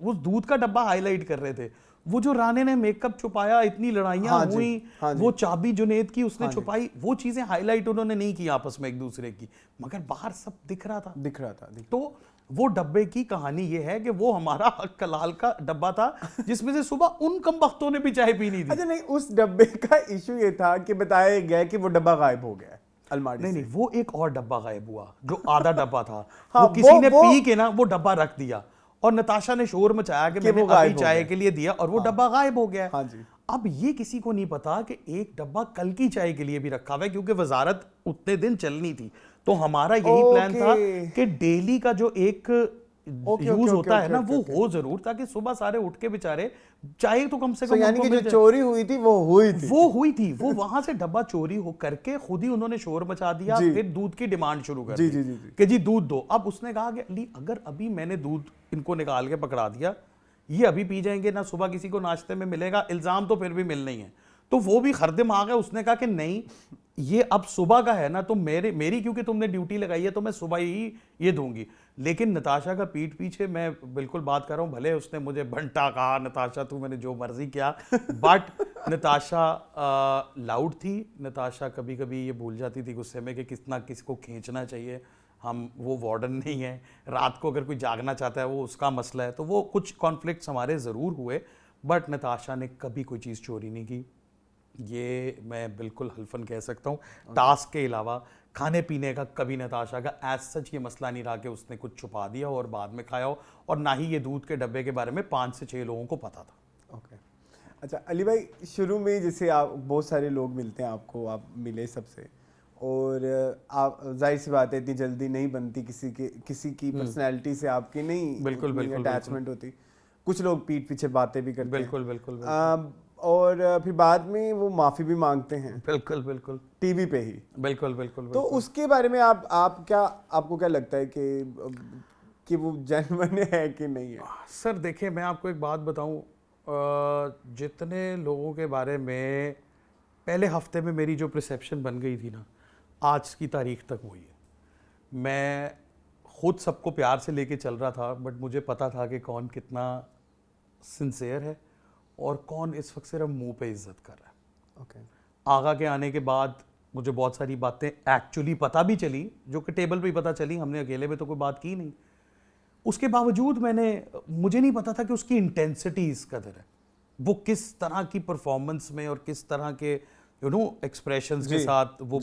उस दूध का डब्बा हाईलाइट कर रहे थे। वो जो राणे ने मेकअप छुपाया, इतनी लड़ाइयां हाँ जी, हुई, हाँ जी। वो चाबी जुनेद की उसने हाँ जी। छुपाई, वो चीजें हाईलाइट उन्होंने नहीं की आपस में एक दूसरे की, मगर बाहर सब दिख रहा था। दिख रहा था। तो वो डब्बे की कहानी ये है कि वो हमारा हक कलाल का डब्बा था, जिसमें से सुबह उन कम वक्तों ने भी चाय पीनी थी। अच्छा, नहीं, उस डब्बे का इशू ये था कि बताया गया कि वो डब्बा गायब हो गया है अलमारी नहीं से। नहीं, वो एक और डब्बा गायब हुआ, जो आधा डब्बा था। हाँ, वो किसी ने वो- पी के ना वो डब्बा रख दिया, और नताशा ने शोर मचाया कि मैंने वो गायब अभी हो चाय गया। के लिए दिया, और वो डब्बा गायब हो गया है। हाँ जी। अब ये किसी को नहीं पता कि एक डब्बा कल की चाय के लिए भी रखा हुआ है, क्योंकि वजारत उतने दिन चलनी थी। तो हमारा यही प्लान था ओके। कि डेली का जो एक ओके, यूज ओके, होता है ओके, ना, ओके, वो ओके। हो जरूर, ताकि सुबह सारे उठ के बेचारे चाय तो कम से तो कम यानी उनको कि मिल जो जाए। चोरी हुई थी वो हुई थी। वो हुई थी, वो वहां से डब्बा चोरी हो करके खुद ही उन्होंने शोर मचा दिया, जी। फिर दूध की डिमांड शुरू कर जी, दी जी, जी, जी। कि जी दूध दो। अब उसने कहा कि अली अगर अभी मैंने दूध इनको निकाल के पकड़ा दिया, ये अभी पी जाएंगे ना, सुबह किसी को नाश्ते में मिलेगा, इल्जाम तो फिर भी मिलना ही है। तो वो भी खरदम आ गए, उसने कहा कि नहीं, ये अब सुबह का है ना, तो मेरी क्योंकि तुमने ड्यूटी लगाई है तो मैं सुबह ही ये दूंगी। लेकिन नताशा का पीठ पीछे, मैं बिल्कुल बात कर रहा हूँ, भले उसने मुझे बंटा कहा, नताशा तू मैंने जो मर्जी किया, बट नताशा लाउड थी। नताशा कभी कभी ये भूल जाती थी गुस्से में कि कितना किसको खींचना चाहिए। हम वो वार्डन नहीं है, रात को अगर कोई जागना चाहता है वो उसका मसला है। तो वो कुछ कॉन्फ्लिक्ट्स हमारे ज़रूर हुए, बट नताशा ने कभी कोई चीज़ चोरी नहीं की, ये मैं बिल्कुल हल्फन कह सकता हूँ। टास्क के अलावा खाने पीने का कभी नताशा का एज सच ये मसला नहीं रहा कि उसने कुछ छुपा दिया और बाद में खाया हो, और ना ही ये दूध के डब्बे के बारे में 5 से 6 लोगों को पता था। ओके। अच्छा अली भाई, शुरू में जैसे आप, बहुत सारे लोग मिलते हैं आपको, आप मिले सबसे, और आप, जाहिर सी बात है इतनी जल्दी नहीं बनती किसी की पर्सनैलिटी से आपकी नहीं बिल्कुल अटैचमेंट होती। कुछ लोग पीठ पीछे बातें भी करते बिल्कुल हैं। बिल्कुल और फिर बाद में वो माफ़ी भी मांगते हैं बिल्कुल बिल्कुल टीवी पे ही। बिल्कुल बिल्कुल। तो उसके बारे में आपको क्या लगता है कि कि वो जेन्युइन है कि नहीं है? सर देखिए, मैं आपको एक बात बताऊं, जितने लोगों के बारे में पहले हफ्ते में मेरी जो परसेप्शन बन गई थी ना, आज की तारीख तक वही है। मैं खुद सबको प्यार से लेके चल रहा था, बट मुझे पता था कि कौन कितना सिंसियर है और कौन इस वक्त सिर्फ मुंह पे इज्जत कर रहा है। ओके। आगा के आने के बाद मुझे बहुत सारी बातें एक्चुअली पता भी चली, जो कि टेबल पे ही पता चली, हमने अकेले में तो कोई बात की नहीं। उसके बावजूद मुझे नहीं पता था कि उसकी इंटेंसिटी इस कदर है, वो किस तरह की परफॉर्मेंस में और किस तरह के एक्सप्रेशंस के साथ वो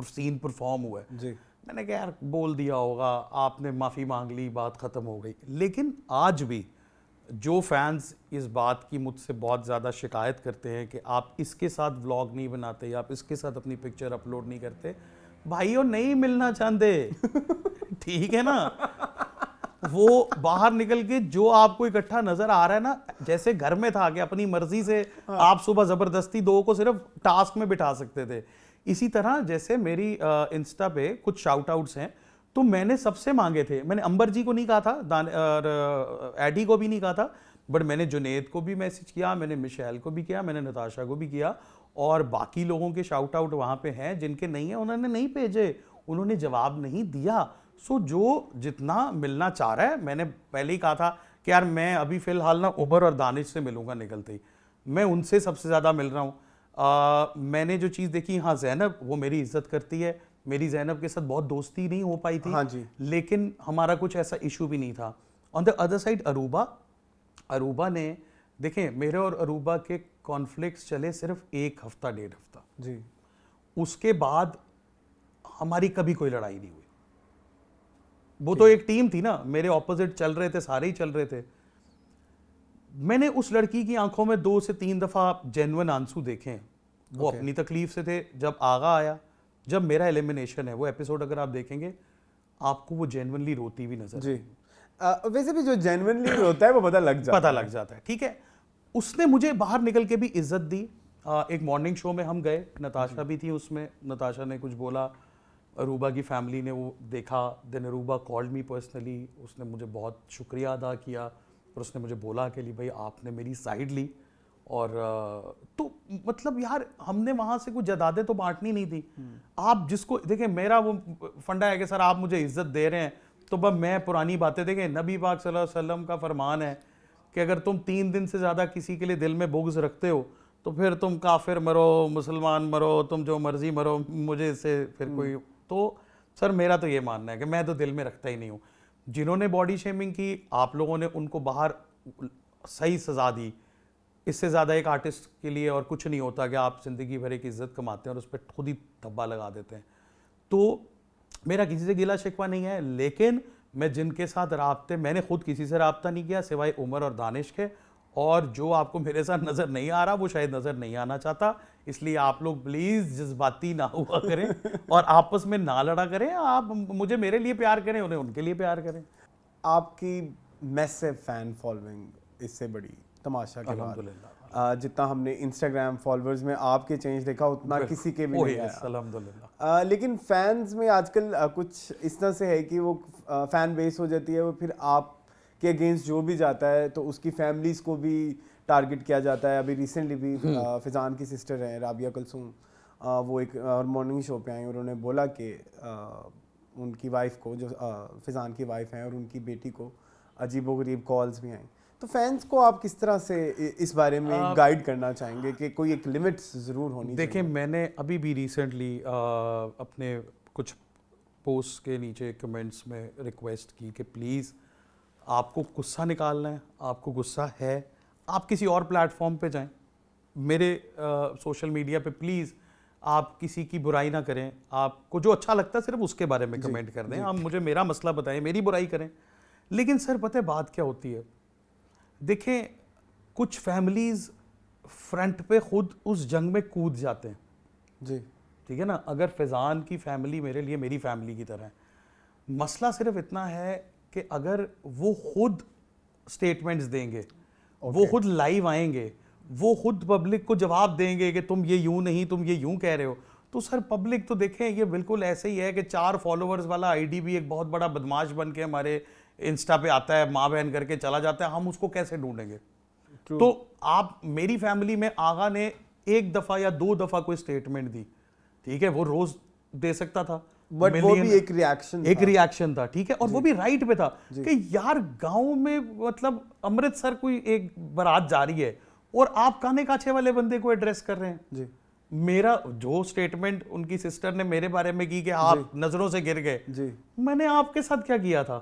सीन परफॉर्म हुआ है। जी। मैंने कहा यार बोल दिया होगा, आपने माफ़ी मांग ली, बात ख़त्म हो गई। लेकिन आज भी जो फैंस इस बात की मुझसे बहुत ज़्यादा शिकायत करते हैं कि आप इसके साथ व्लॉग नहीं बनाते या आप इसके साथ अपनी पिक्चर अपलोड नहीं करते, भाइयों नहीं मिलना चाहते ठीक है ना। वो बाहर निकल के जो आपको इकट्ठा नजर आ रहा है ना, जैसे घर में था कि अपनी मर्जी से आप सुबह जबरदस्ती दो को सिर्फ टास्क में बिठा सकते थे, इसी तरह जैसे मेरी इंस्टा पे कुछ शाउट आउट्स हैं तो मैंने सबसे मांगे थे। मैंने अंबर जी को नहीं कहा था, एडी को भी नहीं कहा था, बट मैंने जुनेद को भी मैसेज किया, मैंने मिशेल को भी किया, मैंने नताशा को भी किया, और बाकी लोगों के शाउट आउट वहाँ पे हैं जिनके नहीं है, उन्होंने नहीं भेजे, उन्होंने जवाब नहीं दिया। सो जो जितना मिलना चाह रहा है, मैंने पहले ही कहा था कि यार मैं अभी फ़िलहाल ना उमर और दानिश से मिलूंगा निकलते ही, मैं उनसे सबसे ज़्यादा मिल रहा हूँ। मैंने जो चीज़ देखी, हाँ जैनब वो मेरी इज्जत करती है, मेरी जैनब के साथ बहुत दोस्ती नहीं हो पाई थी, हाँ जी। लेकिन हमारा कुछ ऐसा इशू भी नहीं था। On the other side Aruba ने, देखें मेरे और अरूबा के कॉन्फ्लिक्ट्स चले सिर्फ 1 हफ्ता 1.5 हफ्ता जी। उसके बाद हमारी कभी कोई लड़ाई नहीं हुई। वो तो एक टीम थी ना, मेरे ऑपोजिट चल रहे थे, सारे ही चल रहे थे। मैंने उस लड़की की आंखों में 2 से 3 दफा जेन्युइन आंसू देखे। वो अपनी तकलीफ से थे, जब आगा आया, जब मेरा एलिमिनेशन है, वो एपिसोड अगर आप देखेंगे आपको वो जेन्युइनली रोती हुई नजर जी। वैसे भी जो जेन्युइनली होता है वो पता लग जाता है। ठीक है। उसने मुझे बाहर निकल के भी इज्जत दी। एक मॉर्निंग शो में हम गए, नताशा भी थी उसमें, नताशा ने कुछ बोला, अरूबा की फैमिली ने वो देखा, then Arooba called me personally, उसने मुझे बहुत शुक्रिया अदा किया और उसने मुझे बोला कि भाई आपने मेरी साइड ली। और तो मतलब यार हमने वहाँ से कुछ जदादें तो बांटनी नहीं थी। आप जिसको देखें, मेरा वो फंडा है कि सर आप मुझे इज्जत दे रहे हैं तो बस मैं पुरानी बातें, देखें नबी पाक सल्लल्लाहु अलैहि वसल्लम का फरमान है कि अगर तुम 3 दिन से ज़्यादा किसी के लिए दिल में बुग़्ज़ रखते हो तो फिर तुम काफिर मरो, मुसलमान मरो, तुम जो मर्जी मरो, मुझे इससे फिर कोई। तो सर मेरा तो ये मानना है कि मैं तो दिल में रखता ही नहीं हूँ। जिन्होंने बॉडी शेमिंग की, आप लोगों ने उनको बाहर सही सज़ा दी। इससे ज़्यादा एक आर्टिस्ट के लिए और कुछ नहीं होता कि आप ज़िंदगी भर एक इज़्ज़त कमाते हैं और उस पर खुद ही धब्बा लगा देते हैं। तो मेरा किसी से गिला शिकवा नहीं है, लेकिन मैं जिनके साथ राब्ते, मैंने खुद किसी से राब्ता नहीं किया सिवाय उमर और दानिश के, और जो आपको मेरे साथ नज़र नहीं आ रहा वो शायद नज़र नहीं आना चाहता। इसलिए आप लोग प्लीज़ जज्बाती ना हुआ करें और आपस में ना लड़ा करें। आप मुझे मेरे लिए प्यार करें, उन्हें उनके लिए प्यार करें। आपकी मैसिव फैन फॉलोइंग इससे बड़ी तमाशा के बाद, जितना हमने इंस्टाग्राम फॉलोअर्स में आपके चेंज देखा उतना किसी के भी नहीं आया, अल्हम्दुलिल्लाह। लेकिन फैंस में आजकल कुछ इस तरह से है कि वो फैन बेस हो जाती है, वो फिर आप के अगेंस्ट जो भी जाता है तो उसकी फैमिलीज को भी टारगेट किया जाता है। अभी रिसेंटली भी फिजान की सिस्टर हैं राबिया कुलसूम, वो एक और मॉर्निंग शो पे आई, उन्होंने बोला कि उनकी वाइफ को, जो फिजान की वाइफ हैं, और उनकी बेटी को अजीबोगरीब कॉल्स भी आई। तो फैंस को आप किस तरह से इस बारे में गाइड करना चाहेंगे कि कोई एक लिमिट्स ज़रूर होनी चाहिए? देखिए मैंने अभी भी रिसेंटली अपने कुछ पोस्ट के नीचे कमेंट्स में रिक्वेस्ट की कि प्लीज़ आपको गुस्सा निकालना है, आपको गुस्सा है, आप किसी और प्लेटफॉर्म पे जाएं। मेरे सोशल मीडिया पे प्लीज़ आप किसी की बुराई ना करें, आपको जो अच्छा लगता है सिर्फ उसके बारे में कमेंट कर दें। आप मुझे मेरा मसला बताएं, मेरी बुराई करें। लेकिन सर पता है बात क्या होती है, देखें कुछ फैमिलीज़ फ्रंट पे खुद उस जंग में कूद जाते हैं जी, ठीक है ना। अगर फैज़ान की फैमिली मेरे लिए मेरी फैमिली की तरह है, मसला सिर्फ इतना है कि अगर वो खुद स्टेटमेंट्स देंगे, वो खुद लाइव आएंगे, वो खुद पब्लिक को जवाब देंगे कि तुम ये यूं नहीं, तुम ये यूं कह रहे हो, तो सर पब्लिक तो देखें ये बिल्कुल ऐसे ही है कि 4 फॉलोअर्स वाला आईडी भी एक बहुत बड़ा बदमाश बन के हमारे इंस्टा पे आता है, माँ बहन करके चला जाता है, हम उसको कैसे ढूंढेंगे? तो आप, मेरी फैमिली में आगा ने एक दफा या 2 दफा कोई स्टेटमेंट दी, ठीक है, वो रोज दे सकता था, बट वो भी एक रिएक्शन था, ठीक है, और वो भी राइट पे था कि यार गांव में मतलब अमृतसर कोई एक बारात जा रही है और आप काने काछे वाले बंदे को एड्रेस कर रहे हैं जी। मेरा जो स्टेटमेंट उनकी सिस्टर ने मेरे बारे में की कि आप नजरों से गिर गए जी, मैंने आपके साथ क्या किया था?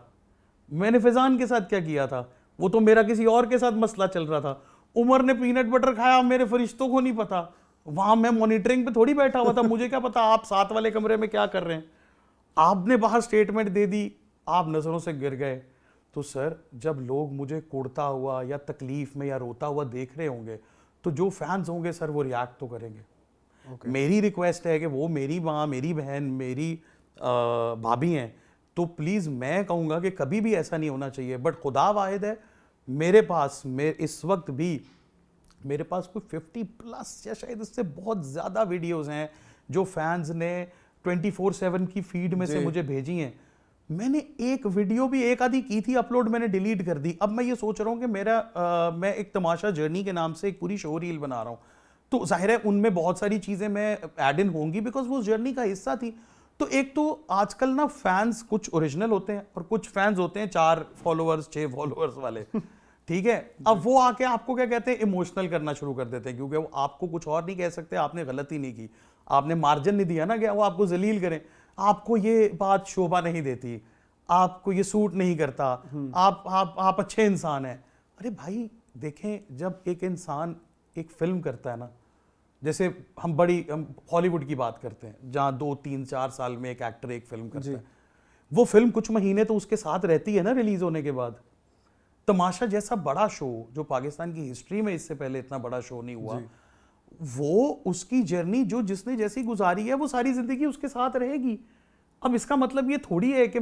मैंने फैजान के साथ क्या किया था? वो तो मेरा किसी और के साथ मसला चल रहा था। उमर ने पीनट बटर खाया, मेरे फरिश्तों को नहीं पता, वहां मैं मॉनिटरिंग पे थोड़ी बैठा हुआ था, मुझे क्या पता आप साथ वाले कमरे में क्या कर रहे हैं? आपने बाहर स्टेटमेंट दे दी, आप नजरों से गिर गए। तो सर, जब लोग मुझे कुड़ता हुआ या तकलीफ में या रोता हुआ देख रहे होंगे तो जो फैंस होंगे सर वो रिएक्ट तो करेंगे। मेरी रिक्वेस्ट है कि वो मेरी माँ, मेरी बहन, मेरी भाभी हैं, तो प्लीज़ मैं कहूँगा कि कभी भी ऐसा नहीं होना चाहिए। बट खुदा वाहिद है, मेरे पास इस वक्त भी मेरे पास कोई 50+ या शायद इससे बहुत ज़्यादा वीडियोस हैं जो फैंस ने 24/7 की फीड में से मुझे भेजी हैं। मैंने एक वीडियो भी एक आधी की थी अपलोड, मैंने डिलीट कर दी। अब मैं ये सोच रहा हूँ कि मैं एक तमाशा जर्नी के नाम से एक पूरी शो रील बना रहा हूँ, तो जाहिर है उनमें बहुत सारी चीज़ें मैं ऐड इन होंगी बिकॉज वो जर्नी का हिस्सा थी। तो एक तो आजकल ना फैंस कुछ ओरिजिनल होते हैं और कुछ फैंस होते हैं 4 फॉलोअर्स 6 फॉलोअर्स वाले, ठीक है। अब वो आके आपको क्या कहते हैं, इमोशनल करना शुरू कर देते हैं, क्योंकि वो आपको कुछ और नहीं कह सकते, आपने गलती नहीं की, आपने मार्जिन नहीं दिया ना कि वो आपको जलील करें, आपको ये बात शोभा नहीं देती, आपको ये सूट नहीं करता, आप अच्छे इंसान हैं। अरे भाई देखें, जब एक इंसान एक फिल्म करता है ना, जैसे हम हॉलीवुड की बात करते हैं जहाँ 2, 3, 4 साल में एक एक्टर एक फिल्म करता है, वो फिल्म कुछ महीने तो उसके साथ रहती है ना रिलीज होने के बाद। तमाशा जैसा बड़ा शो जो पाकिस्तान की हिस्ट्री में इससे पहले इतना बड़ा शो नहीं हुआ, वो उसकी जर्नी जो जिसने जैसी गुजारी है वो सारी जिंदगी उसके साथ रहेगी। अब इसका मतलब ये थोड़ी है कि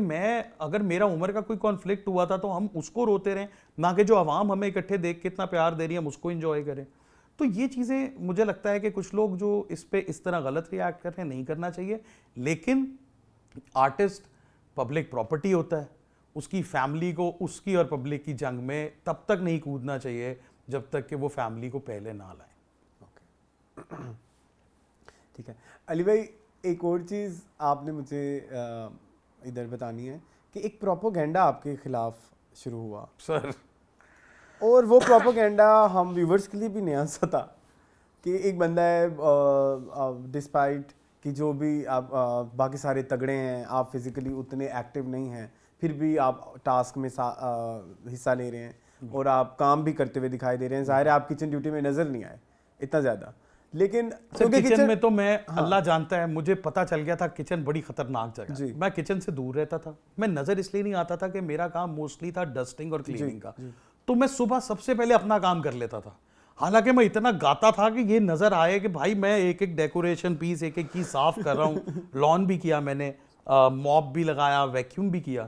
अगर मेरा उम्र का कोई कॉन्फ्लिक्ट हुआ था तो हम उसको रोते रहें, ना कि जो आवाम हमें इकट्ठे देख के इतना प्यार दे रही है हम उसको एंजॉय करें। तो ये चीज़ें मुझे लगता है कि कुछ लोग जो इस पे इस तरह गलत रिएक्ट कर रहे हैं, नहीं करना चाहिए। लेकिन आर्टिस्ट पब्लिक प्रॉपर्टी होता है, उसकी फैमिली को उसकी और पब्लिक की जंग में तब तक नहीं कूदना चाहिए जब तक कि वो फैमिली को पहले ना लाए। ठीक है अली भाई, एक और चीज़ आपने मुझे इधर बतानी है कि एक प्रोपोगेंडा आपके खिलाफ शुरू हुआ सर, और वो प्रोपोगेंडा हम व्यूवर्स के लिए भी नया सा था कि एक बंदा है, डिस्पाइट कि जो भी आप बाकी सारे तगड़े हैं, आप फिजिकली उतने एक्टिव नहीं हैं, फिर भी आप टास्क में हिस्सा ले रहे हैं और आप काम भी करते हुए दिखाई दे रहे हैं। जाहिर है आप किचन ड्यूटी में नज़र नहीं आए इतना ज़्यादा, लेकिन किचन में तो मैं अल्लाह जानता है, मुझे पता चल गया था किचन बड़ी खतरनाक जगह। मैं किचन से दूर रहता था, मैं नज़र इसलिए नहीं आता था कि मेरा काम मोस्टली था डस्टिंग और क्लीनिंग का, तो मैं सुबह सबसे पहले अपना काम कर लेता था। हालांकि मैं इतना गाता था कि ये नज़र आए कि भाई मैं एक एक डेकोरेशन पीस एक एक चीज़ साफ़ कर रहा हूँ। लॉन भी किया मैंने, मॉप भी लगाया, वैक्यूम भी किया।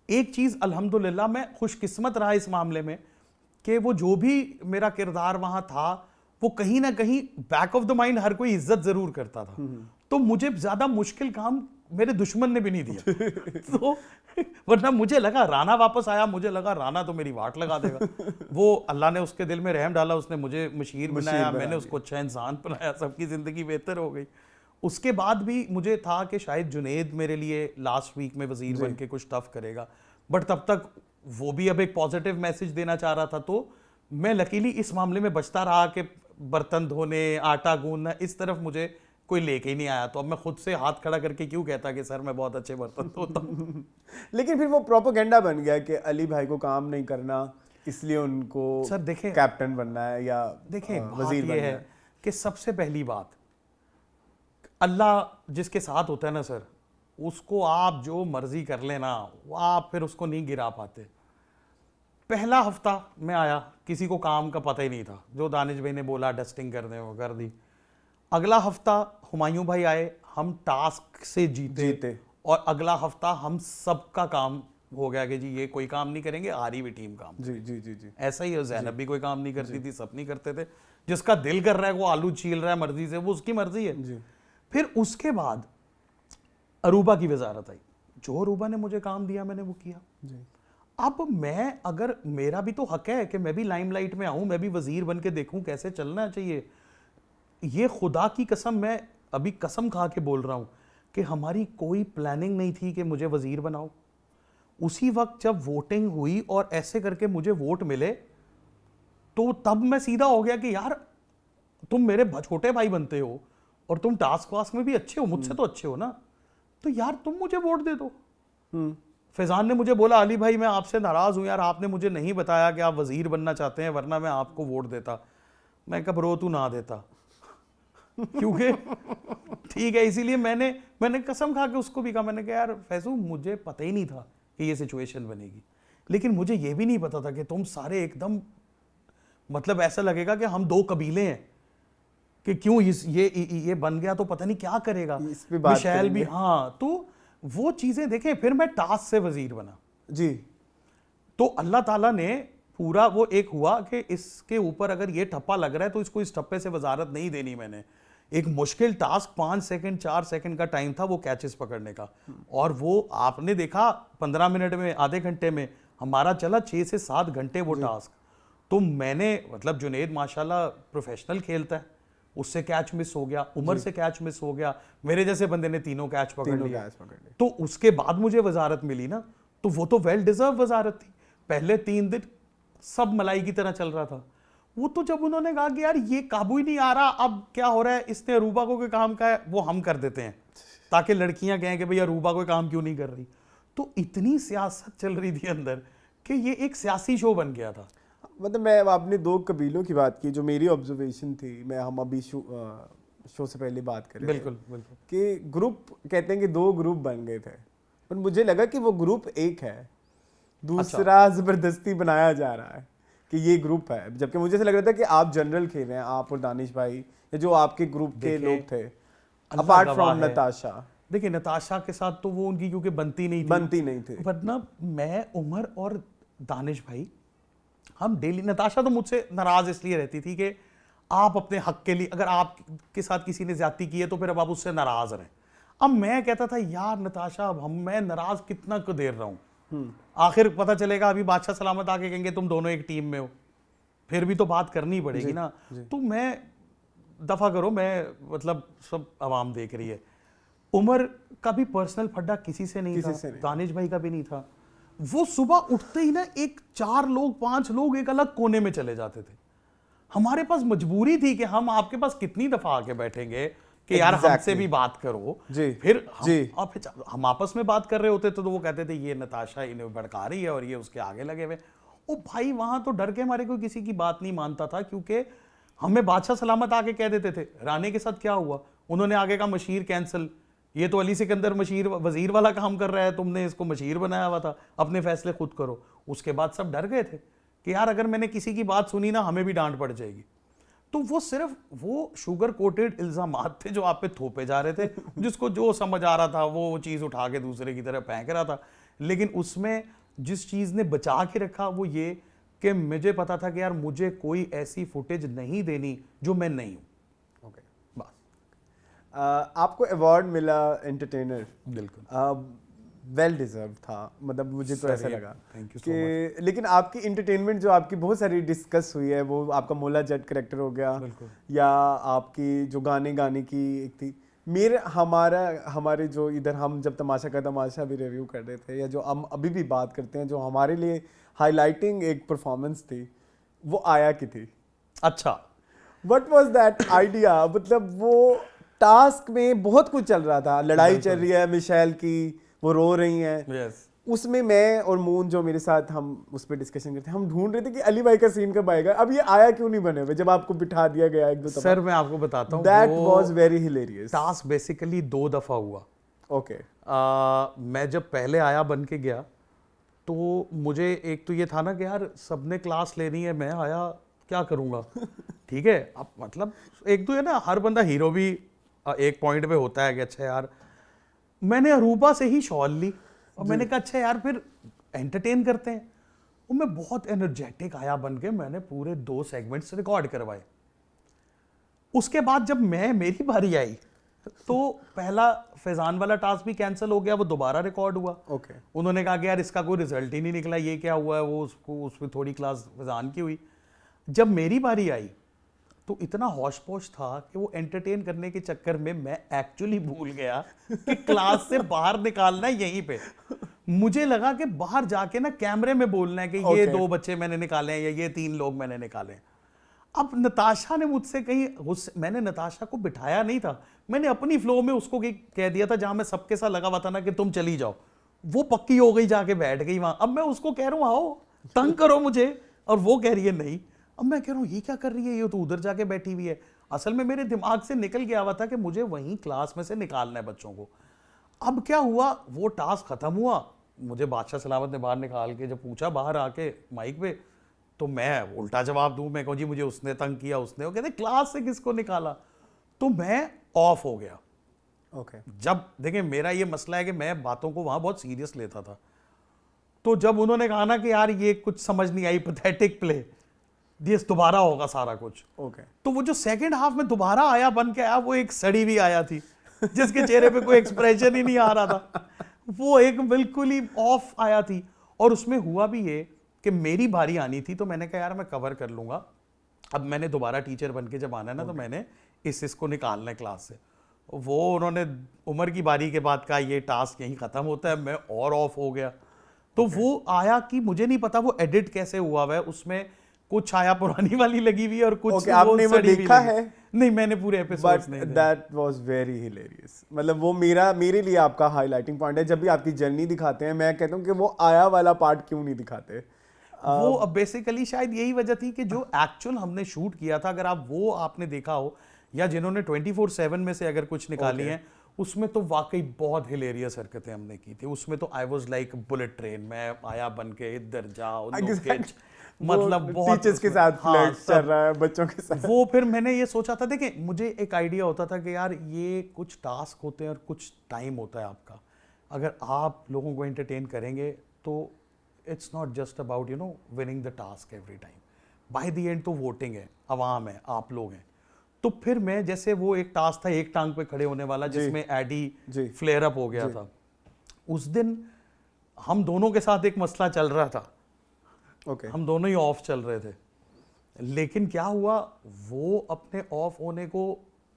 एक चीज़ अल्हम्दुलिल्लाह मैं खुशकिस्मत रहा इस मामले में कि वो जो भी मेरा किरदार वहाँ था वो कहीं ना कहीं बैक ऑफ द माइंड हर कोई इज्जत ज़रूर करता था। तो मुझे ज़्यादा मुश्किल काम मेरे दुश्मन ने भी नहीं दिया। तो वरना मुझे लगा राना वापस आया, मुझे लगा राना तो मेरी वाट लगा देगा। वो अल्लाह ने उसके दिल में रहम डाला, उसने मुझे मशीर बनाया, मैंने उसको अच्छा इंसान बनाया, सबकी ज़िंदगी बेहतर हो गई। उसके बाद भी मुझे था कि शायद जुनेद मेरे लिए लास्ट वीक में वज़ीर बन के कुछ टफ करेगा, बट तब तक वो भी अब एक पॉजिटिव मैसेज देना चाह रहा था। तो मैं लकीली इस मामले में बचता रहा कि बर्तन धोने, आटा गूंदना, इस तरफ मुझे कोई लेके ही नहीं आया। तो अब मैं खुद से हाथ खड़ा करके क्यों कहता कि सर मैं बहुत अच्छे बर्तन धोता हूँ। लेकिन फिर वो प्रोपोगेंडा बन गया कि अली भाई को काम नहीं करना इसलिए उनको सर देखें कैप्टन बनना है या देखें वजीर बनना है कि सबसे पहली बात, अल्लाह जिसके साथ होता है ना सर, उसको आप जो मर्जी कर लेना, वो आप फिर उसको नहीं गिरा पाते। पहला हफ्ता मैं आया, किसी को काम का पता ही नहीं था, जो दानिश भाई ने बोला डस्टिंग कर दे वो कर दी। अगला हफ्ता हुमायूं भाई आए, हम टास्क से जीते और अगला हफ्ता हम सबका काम हो गया कि जी ये कोई काम नहीं करेंगे, आरी भी टीम काम। जी जी जी जी ऐसा ही है, ज़ैनब भी कोई काम नहीं करती थी, सब नहीं करते थे। जिसका दिल कर रहा है वो आलू छील रहा है मर्जी से, वो उसकी मर्जी है जी। फिर उसके बाद अरूबा की वजारत आई, जो अरूबा ने मुझे काम दिया मैंने वो किया। जी। अब मैं, अगर मेरा भी तो हक है कि मैं भी लाइमलाइट में आऊं, मैं भी वजीर बन के देखूं कैसे चलना चाहिए। ये खुदा की कसम, मैं अभी कसम खा के बोल रहा हूं कि हमारी कोई प्लानिंग नहीं थी कि मुझे वजीर बनाओ। उसी वक्त जब वोटिंग हुई और ऐसे करके मुझे वोट मिले, तो तब मैं सीधा हो गया कि यार तुम मेरे छोटे भाई बनते हो और तुम टास्क वास्क में भी अच्छे हो, मुझसे तो अच्छे हो ना, तो यार तुम मुझे वोट दे दो। फैजान ने मुझे बोला, अली भाई मैं आपसे नाराज हूं यार, आपने मुझे नहीं बताया कि आप वजीर बनना चाहते हैं, वरना मैं आपको वोट देता। मैं कब रो तू ना देता क्योंकि ठीक है, इसीलिए मैंने कसम खा के उसको भी कहा, मैंने कहा यार फैजू मुझे पता ही नहीं था कि ये सिचुएशन बनेगी, लेकिन मुझे ये भी नहीं पता था कि तुम सारे एकदम, मतलब ऐसा लगेगा कि हम दो कबीले हैं, कि क्यों ये बन गया तो पता नहीं क्या करेगा, इस पे बात मिशेल भी। करेंगे। हाँ, तो वो चीजें देखें। फिर मैं टास्क से वजीर बना जी। तो अल्लाह ताला ने पूरा वो एक हुआ कि इसके ऊपर अगर ये ठप्पा लग रहा है तो इसको इस ठप्पे से वजारत नहीं देनी। मैंने एक मुश्किल टास्क 5 सेकंड 4 सेकंड का टाइम था वो कैचेस पकड़ने का, और वो आपने देखा 15 मिनट में, आधे घंटे में हमारा चला 6 से 7 घंटे वो टास्क। तो मैंने, मतलब जुनेद माशाल्लाह प्रोफेशनल खेलता है, उससे कैच मिस हो गया, उमर से कैच मिस हो गया, मेरे जैसे बंदे ने तीनों कैच पकड़ लिया। तो उसके बाद मुझे वजारत मिली ना, तो वो तो वेल डिजर्व वजारत थी। पहले 3 दिन सब मलाई की तरह चल रहा था। वो तो जब उन्होंने कहा कि यार ये काबू ही नहीं आ रहा, अब क्या हो रहा है, इसने अरूबा को कोई काम का है वो हम कर देते हैं, ताकि लड़कियां कहें कि भैया अरूबा कोई काम क्यों नहीं कर रही। तो इतनी सियासत चल रही थी अंदर कि ये एक सियासी शो बन गया था। मतलब मैं, आपने 2 कबीलों की बात की, जो मेरी ऑब्जर्वेशन थी, हम अभी शो से पहले बात करें, बिल्कुल बिल्कुल, कि ग्रुप कहते हैं कि 2 ग्रुप बन गए थे, पर मुझे लगा कि वो ग्रुप एक है, दूसरा जबरदस्ती बनाया जा रहा है कि ये ग्रुप है, जबकि मुझे ऐसा लग रहा था कि आप जनरल खेल रहे हैं, आप और दानिश भाई, या जो आपके ग्रुप के लोग थे, अपार्ट फ्रॉम नताशा। देखिए नताशा के साथ तो वो उनकी क्योंकि बनती नहीं थी, वरना मैं, उमर और दानिश भाई हम डेली, नताशा तो मुझसे नाराज इसलिए रहती थी कि आप अपने हक के लिए, अगर आपके साथ किसी ने ज्यादती की है तो फिर अब आप उससे नाराज रहें। अब मैं कहता था यार नताशा, अब मैं नाराज कितना को देर रहा हूं, आखिर पता चलेगा अभी बादशाह सलामत आके कहेंगे तुम दोनों एक टीम में हो, फिर भी तो बात करनी पड़ेगी ना। तो मैं, दफा करो, मैं मतलब सब आवाम देख रही है। उमर का भी पर्सनल फड्डा किसी से नहीं था, दानिश भाई का भी नहीं था। वो सुबह उठते ही ना एक 4 लोग 5 लोग एक अलग कोने में चले जाते थे। हमारे पास मजबूरी थी कि हम आपके पास कितनी दफा आके बैठेंगे कि यार हमसे भी बात करो। फिर हम आपस में बात कर रहे होते तो वो कहते थे ये नताशा इन्हें भड़का रही है और ये उसके आगे लगे हुए। ओ भाई, वहां तो डर के हमारे कोई किसी की बात नहीं मानता था, क्योंकि हमें बादशाह सलामत आके कह देते थे। राणे के साथ क्या हुआ, उन्होंने आगे का मशीर कैंसिल, ये तो अली सिकंदर मशीर वजीर वाला काम कर रहा है, तुमने इसको मशीर बनाया हुआ था, अपने फैसले खुद करो। उसके बाद सब डर गए थे कि यार अगर मैंने किसी की बात सुनी ना हमें भी डांट पड़ जाएगी। तो वो सिर्फ वो शुगर कोटेड इल्जामात थे जो आप पे थोपे जा रहे थे, जिसको जो समझ आ रहा था वो चीज उठा के दूसरे की तरफ फेंक रहा था। लेकिन उसमें जिस चीज ने बचा के रखा वो ये कि मुझे पता था कि यार मुझे कोई ऐसी फुटेज नहीं देनी जो मैं नहीं हूं। ओके, बस। आपको अवार्ड मिला एंटरटेनर, बिल्कुल वेल डिजर्व था, मतलब मुझे तो ऐसा लगा कि लेकिन आपकी एंटरटेनमेंट जो आपकी बहुत सारी डिस्कस हुई है, वो आपका मोला जट करेक्टर हो गया, या आपकी जो गाने की एक थी, हमारे जो इधर हम जब तमाशा का तमाशा भी रिव्यू कर रहे थे, या जो हम अभी भी बात करते हैं, जो हमारे लिए हाईलाइटिंग एक परफॉर्मेंस थी, वो आया की थी। अच्छा, व्हाट वाज दैट आइडिया? मतलब वो टास्क में बहुत कुछ चल रहा था, लड़ाई चल रही है मिशेल की, वो रो रही हैं, उसमें मैं और मून जो मेरे साथ, हम उस पर डिस्कशन करते हैं, हम ढूंढ रहे थे कि अली भाई का सीन कब आएगा, अब ये आया क्यों नहीं बने हुए, जब आपको बिठा दिया गया एक दो दफा। सर मैं आपको बताता हूँ, that was very hilarious. Task basically 2 दफा हुआ। ओके, मैं जब पहले आया बन के गया तो मुझे एक तो ये था ना कि यार सबने क्लास लेनी है, मैं आया क्या करूँगा ठीक है। अब मतलब एक तो है ना, हर बंदा हीरो भी एक पॉइंट पे होता है कि अच्छा यार, मैंने अरूबा से ही शॉल ली और मैंने कहा अच्छा यार फिर एंटरटेन करते हैं। और मैं बहुत एनर्जेटिक आया बन के, मैंने पूरे 2 सेगमेंट्स रिकॉर्ड करवाए। उसके बाद जब मेरी बारी आई तो पहला फैजान वाला टास्क भी कैंसिल हो गया, वो दोबारा रिकॉर्ड हुआ। ओके उन्होंने कहा कि यार इसका कोई रिजल्ट ही नहीं निकला, ये क्या हुआ है, वो उसको उसमें थोड़ी क्लास फैजान की हुई। जब मेरी बारी आई तो इतना हौश पौश था कि वो एंटरटेन करने के चक्कर में मैं एक्चुअली भूल गया कि क्लास से बाहर निकालना है यहीं पे। मुझे लगा कि बाहर जाके ना कैमरे में बोलना है कि ये 2 बच्चे मैंने निकाले हैं या ये 3 लोग मैंने निकाले हैं। अब नताशा ने मुझसे कहीं मैंने नताशा को बिठाया नहीं था, मैंने अपनी फ्लो में उसको कह दिया था जहां मैं सबके साथ लगा हुआ था ना कि तुम चली जाओ, वो पक्की हो गई, जाके बैठ गई वहां। अब मैं उसको कह रहा हूं आओ तंग करो मुझे, और वो कह रही है नहीं। अब मैं कह रहा हूं ये क्या कर रही है, ये तो उधर जाके बैठी हुई है। असल में मेरे दिमाग से निकल गया हुआ था कि मुझे वहीं क्लास में से निकालना है बच्चों को। अब क्या हुआ, वो टास्क खत्म हुआ, मुझे बादशाह सलावत ने बाहर निकाल के जब पूछा बाहर आके माइक पे, तो मैं उल्टा जवाब दूं, मैं कहूं जी मुझे उसने तंग किया, उसने, वो कहते क्लास से किसको निकाला, तो मैं ऑफ हो गया। ओके जब देखिए मेरा ये मसला है कि मैं बातों को वहां बहुत सीरियस लेता था, तो जब उन्होंने कहा ना कि यार ये कुछ समझ नहीं आई, पैथेटिक प्ले, दिस दोबारा होगा सारा कुछ, ओके तो वो जो सेकंड हाफ में दोबारा आया बन के आया, वो एक सड़ी भी आया थी जिसके चेहरे पे कोई एक्सप्रेशन ही नहीं आ रहा था, वो एक बिल्कुल ही ऑफ आया थी। और उसमें हुआ भी ये कि मेरी बारी आनी थी, तो मैंने कहा यार मैं कवर कर लूंगा, अब मैंने दोबारा टीचर बन के जब आना है ना, तो मैंने इसको निकालना है क्लास से। वो उन्होंने उमर की बारी के बाद कहा ये टास्क यहीं खत्म होता है, मैं और ऑफ हो गया। तो वो आया कि मुझे नहीं पता वो एडिट कैसे हुआ हुआ है, उसमें कुछ आया पुरानी वाली लगी हुई और कुछ आपने वो देखा है? नहीं, मैंने पूरे एपिसोड्स नहीं देखे। That was very hilarious. मतलब वो मेरे लिए आपका हाईलाइटिंग पॉइंट है। जब भी आपकी जर्नी दिखाते हैं, मैं कहता हूँ कि वो आया वाला पार्ट क्यों नहीं दिखाते। वो अब बेसिकली शायद यही वजह थी कि जो एक्चुअल हमने शूट किया था, अगर आप वो आपने देखा हो या जिन्होंने 24/7 में से अगर कुछ निकाली हैं, उसमें तो वाकई बहुत हिलेरियस हरकतें हमने की थी। उसमें तो I was like bullet train, मैं आया बन के इधर जाओ, मतलब बहुत टीचर्स के साथ फ्लर्ट चल रहा है, बच्चों के साथ। वो फिर मैंने ये सोचा था, देखिए मुझे एक आइडिया होता था कि यार ये कुछ टास्क होते हैं और कुछ टाइम होता है आपका, अगर आप लोगों को एंटरटेन करेंगे तो it's not just about winning the task every time, by the end तो वोटिंग है, अवाम है, आप लोग हैं। तो फिर मैं जैसे वो एक टास्क था एक टांग पे खड़े होने वाला, जिसमें एडी फ्लेयर अप हो गया था, उस दिन हम दोनों के साथ एक मसला चल रहा था। हम दोनों ही ऑफ चल रहे थे, लेकिन क्या हुआ, वो अपने ऑफ होने को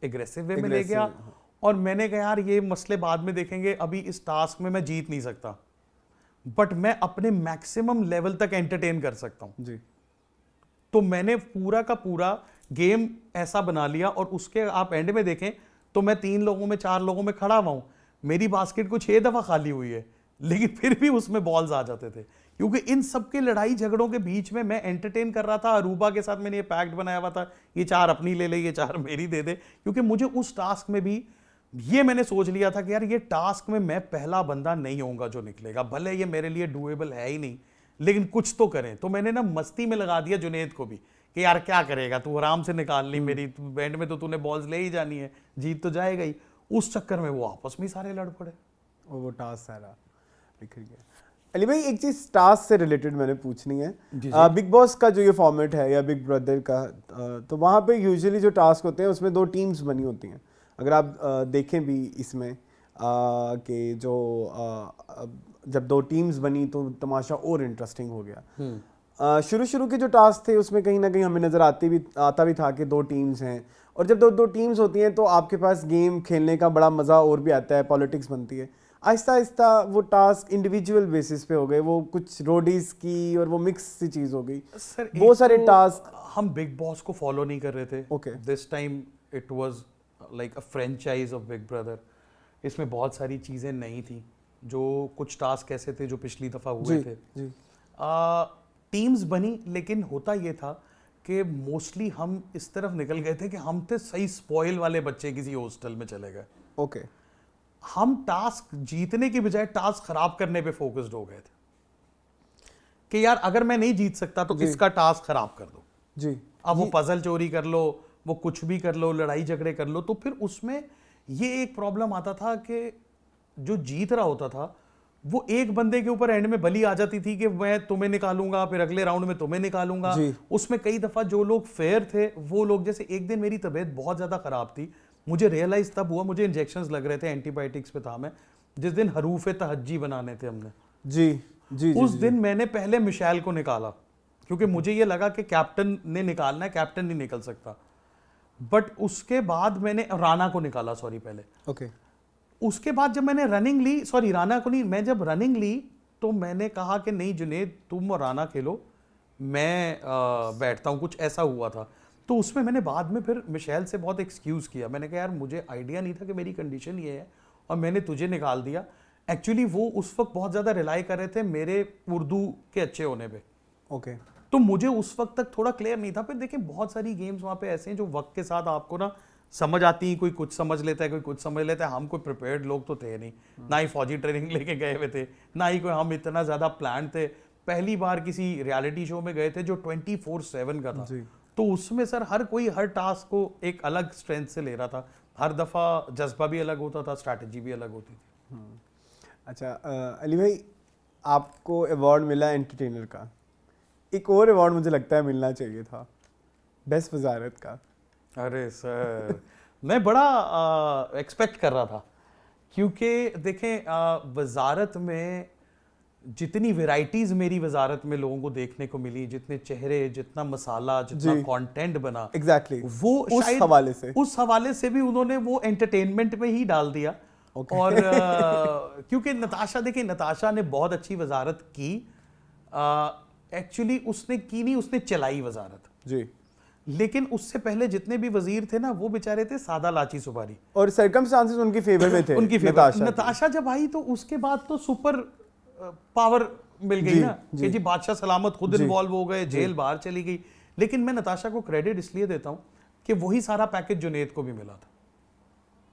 एग्रेसिव वे में ले गया, और मैंने कहा यार ये मसले बाद में देखेंगे, अभी इस टास्क में मैं जीत नहीं सकता, बट मैं अपने मैक्सिमम लेवल तक एंटरटेन कर सकता हूं जी। तो मैंने पूरा का पूरा गेम ऐसा बना लिया, और उसके आप एंड में देखें तो मैं 3 लोगों में 4 लोगों में खड़ा हुआ हूं, मेरी बास्केट को 6 दफा खाली हुई है, लेकिन फिर भी उसमें बॉल्स आ जाते थे, क्योंकि इन सबके लड़ाई झगड़ों के बीच में मैं एंटरटेन कर रहा था। अरूबा के साथ मैंने ये पैक्ट बनाया हुआ था, ये 4 अपनी ले ले, ये 4 मेरी दे दे, क्योंकि मुझे उस टास्क में भी ये मैंने सोच लिया था कि यार ये टास्क में मैं पहला बंदा नहीं होऊंगा जो निकलेगा, भले ये मेरे लिए डूएबल है ही नहीं, लेकिन कुछ तो करें। तो मैंने ना मस्ती में लगा दिया जुनेद को भी कि यार क्या करेगा तू, आराम से निकाल ली मेरी, बैंड में तो तूने बॉल्स ले ही जानी है, जीत तो जाएगा ही। उस चक्कर में वो आपस में सारे लड़ पड़े और वो टास्क सारा बिखर गया। अली भाई एक चीज टास्क से रिलेटेड मैंने पूछनी है, बिग बॉस का जो ये फॉर्मेट है या बिग ब्रदर का, तो वहाँ पे यूजुअली जो टास्क होते हैं उसमें 2 टीम्स बनी होती हैं। अगर आप देखें भी इसमें कि जो जब 2 टीम्स बनी तो तमाशा और इंटरेस्टिंग हो गया। शुरू के जो टास्क थे उसमें कहीं ना कहीं हमें नज़र आता भी था कि 2 टीम्स हैं, और जब 2 टीम्स होती हैं तो आपके पास गेम खेलने का बड़ा मज़ा और भी आता है, पॉलिटिक्स बनती है। आहिस्ता आहिस्ता वो टास्क इंडिविजुअल बेसिस पे हो गए, वो कुछ रोडीज की और वो मिक्स सी चीज़ हो गई। सर बहुत सारे टास्क हम बिग बॉस को फॉलो नहीं कर रहे थे। Okay, this time it was like a franchise of big brother. इसमें बहुत सारी चीज़ें नहीं थी, जो कुछ टास्क ऐसे थे जो पिछली दफ़ा हुए थे जी। टीम्स बनी, लेकिन होता ये था कि मोस्टली हम इस तरफ निकल गए थे कि हम थे सही स्पॉइल वाले बच्चे, किसी हॉस्टल में चले गए। ओके, हम टास्क जीतने की बजाय टास्क खराब करने पे फोकस्ड हो गए थे कि यार अगर मैं नहीं जीत सकता तो इसका टास्क खराब कर दो जी। अब वो पजल चोरी कर लो, वो कुछ भी कर लो, लड़ाई झगड़े कर लो, तो फिर उसमें ये एक प्रॉब्लम आता था कि जो जीत रहा होता था वो एक बंदे के ऊपर एंड में बलि आ जाती थी कि मैं तुम्हें निकालूंगा, फिर अगले राउंड में तुम्हें निकालूंगा। उसमें कई दफा जो लोग फेयर थे वो लोग, जैसे एक दिन मेरी तबीयत बहुत ज्यादा खराब थी, मुझे रियलाइज तब हुआ, मुझे इंजेक्शंस लग रहे थे, एंटीबायोटिक्स पे था मैं, जिस दिन हरूफ तहज्जी बनाने थे हमने, जी जी जी उस जी, दिन मैंने पहले मिशेल को निकाला, क्योंकि मुझे ये लगा कि कैप्टन ने निकालना है, कैप्टन नहीं निकल सकता। बट उसके बाद मैंने राणा को निकाला, सॉरी पहले। ओके उसके बाद जब मैंने रनिंग ली, सॉरी राणा को नहीं, मैं जब रनिंग ली तो मैंने कहा कि नहीं जुनेद तुम और राणा खेलो, मैं बैठता हूँ, कुछ ऐसा हुआ था। तो उसमें मैंने बाद में फिर मिशेल से बहुत एक्सक्यूज़ किया, मैंने कहा यार मुझे आइडिया नहीं था कि मेरी कंडीशन ये है और मैंने तुझे निकाल दिया। एक्चुअली वो उस वक्त बहुत ज़्यादा रिलाई कर रहे थे मेरे उर्दू के अच्छे होने पे, ओके तो मुझे उस वक्त तक थोड़ा क्लियर नहीं था। फिर देखिए बहुत सारी गेम्स वहाँ पे ऐसे हैं जो वक्त के साथ आपको ना समझ आती हैं, कोई कुछ समझ लेता है, कोई कुछ समझ लेता है। हम कोई प्रिपेयर्ड लोग तो थे नहीं, ना ही फौजी ट्रेनिंग लेके गए हुए थे, ना ही कोई हम इतना ज़्यादा प्लान थे। पहली बार किसी रियलिटी शो में गए थे जो 24/7 का था, जी। तो उसमें सर हर कोई हर टास्क को एक अलग स्ट्रेंथ से ले रहा था, हर दफ़ा जज्बा भी अलग होता था, स्ट्रैटेजी भी अलग होती थी। अच्छा अली भाई, आपको अवार्ड मिला एंटरटेनर का, एक और अवार्ड मुझे लगता है मिलना चाहिए था, बेस्ट वजारत का। अरे सर मैं बड़ा एक्सपेक्ट कर रहा था, क्योंकि देखें वजारत में जितनी वैरायटीज मेरी वजारत में लोगों को देखने को मिली, जितने चेहरे, जितना मसाला, जितना जी। कंटेंट बना, एग्जैक्टली वो उस शायद हवाले से उस हवाले से भी उन्होंने वो एंटरटेनमेंट में ही डाल दिया। Okay. और क्योंकि नताशा, देखिए नताशा ने बहुत अच्छी वजारत की, एक्चुअली उसने की नहीं, उसने चलाई वजारत, जी, लेकिन उससे पहले जितने भी वजीर थे ना वो बेचारे थे सादा लाची सुपारी, और सर्कमस्टांसेस उनकी फेवर में थे। उनकी फेवर। नताशा जब आई तो उसके बाद तो सुपर पावर मिल गई जी, ना, जी। कि जी बादशाह सलामत खुद जी, इन्वॉल्व हो गए, जेल बाहर चली गई। लेकिन मैं नताशा को क्रेडिट इसलिए देता हूं कि वही सारा पैकेज जुनेद को भी मिला था,